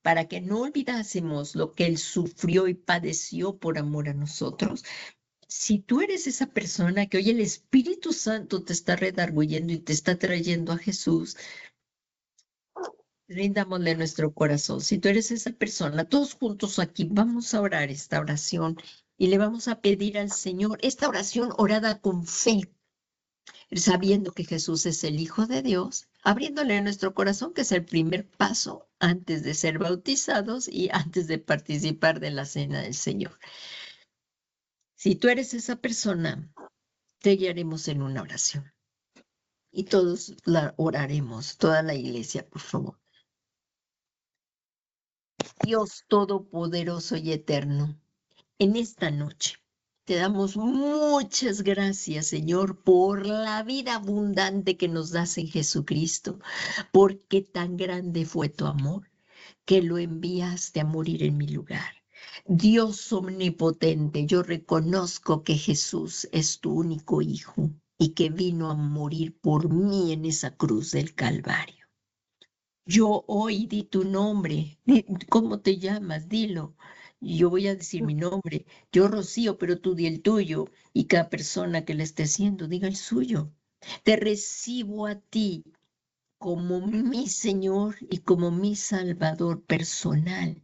para que no olvidásemos lo que Él sufrió y padeció por amor a nosotros. Si tú eres esa persona que hoy el Espíritu Santo te está redarguyendo y te está trayendo a Jesús, rindámosle nuestro corazón. Si tú eres esa persona, todos juntos aquí vamos a orar esta oración y le vamos a pedir al Señor esta oración orada con fe, sabiendo que Jesús es el Hijo de Dios, abriéndole nuestro corazón, que es el primer paso antes de ser bautizados y antes de participar de la Cena del Señor. Si tú eres esa persona, te guiaremos en una oración. Y todos la oraremos, toda la iglesia, por favor. Dios Todopoderoso y Eterno, en esta noche te damos muchas gracias, Señor, por la vida abundante que nos das en Jesucristo, porque tan grande fue tu amor que lo enviaste a morir en mi lugar. Dios omnipotente, yo reconozco que Jesús es tu único Hijo y que vino a morir por mí en esa cruz del Calvario. Yo hoy di tu nombre. ¿Cómo te llamas? Dilo. Yo voy a decir mi nombre. Yo, Rocío, pero tú di el tuyo. Y cada persona que le esté haciendo, diga el suyo. Te recibo a ti como mi Señor y como mi Salvador personal,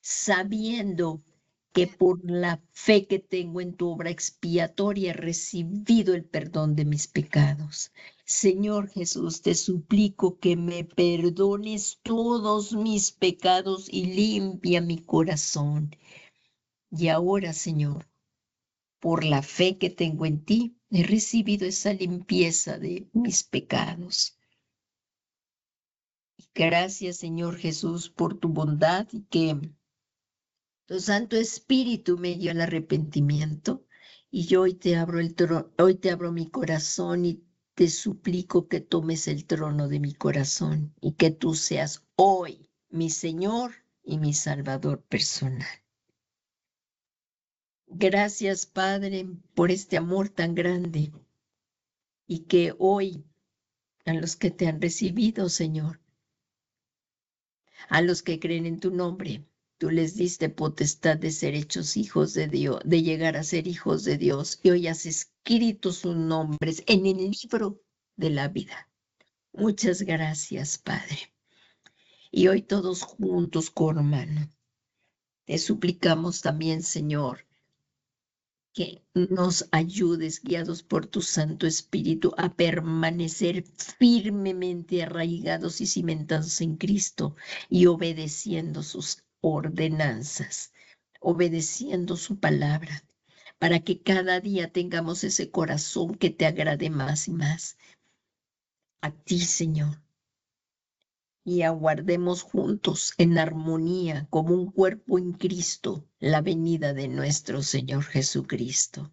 sabiendo que por la fe que tengo en tu obra expiatoria he recibido el perdón de mis pecados. Señor Jesús, te suplico que me perdones todos mis pecados y limpia mi corazón. Y ahora, Señor, por la fe que tengo en ti, he recibido esa limpieza de mis pecados. Gracias, Señor Jesús, por tu bondad y que tu Santo Espíritu me dio el arrepentimiento. Y yo hoy te abro hoy te abro mi corazón y te suplico que tomes el trono de mi corazón y que tú seas hoy mi Señor y mi Salvador personal. Gracias, Padre, por este amor tan grande y que hoy a los que te han recibido, Señor, a los que creen en tu nombre, tú les diste potestad de ser hechos hijos de Dios, de llegar a ser hijos de Dios, y hoy has escrito sus nombres en el libro de la vida. Muchas gracias, Padre. Y hoy todos juntos, hermano, te suplicamos también, Señor, que nos ayudes, guiados por tu Santo Espíritu, a permanecer firmemente arraigados y cimentados en Cristo y obedeciendo sus ordenanzas, obedeciendo su palabra, para que cada día tengamos ese corazón que te agrade más y más. A ti, Señor. Y aguardemos juntos en armonía como un cuerpo en Cristo la venida de nuestro Señor Jesucristo.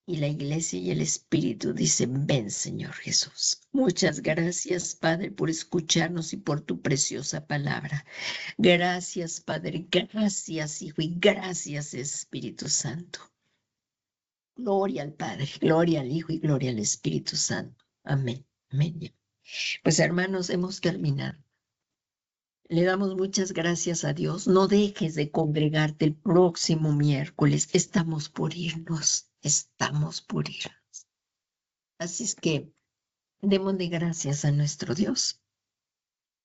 Y la iglesia y el Espíritu dicen, ven, Señor Jesús. Muchas gracias, Padre, por escucharnos y por tu preciosa palabra. Gracias, Padre, gracias, Hijo, y gracias, Espíritu Santo. Gloria al Padre, gloria al Hijo y gloria al Espíritu Santo. Amén, amén. Pues hermanos, hemos terminado. Le damos muchas gracias a Dios. No dejes de congregarte el próximo miércoles. Estamos por irnos. Estamos por irnos. Así es que démosle gracias a nuestro Dios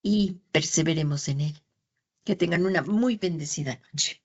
y perseveremos en Él. Que tengan una muy bendecida noche.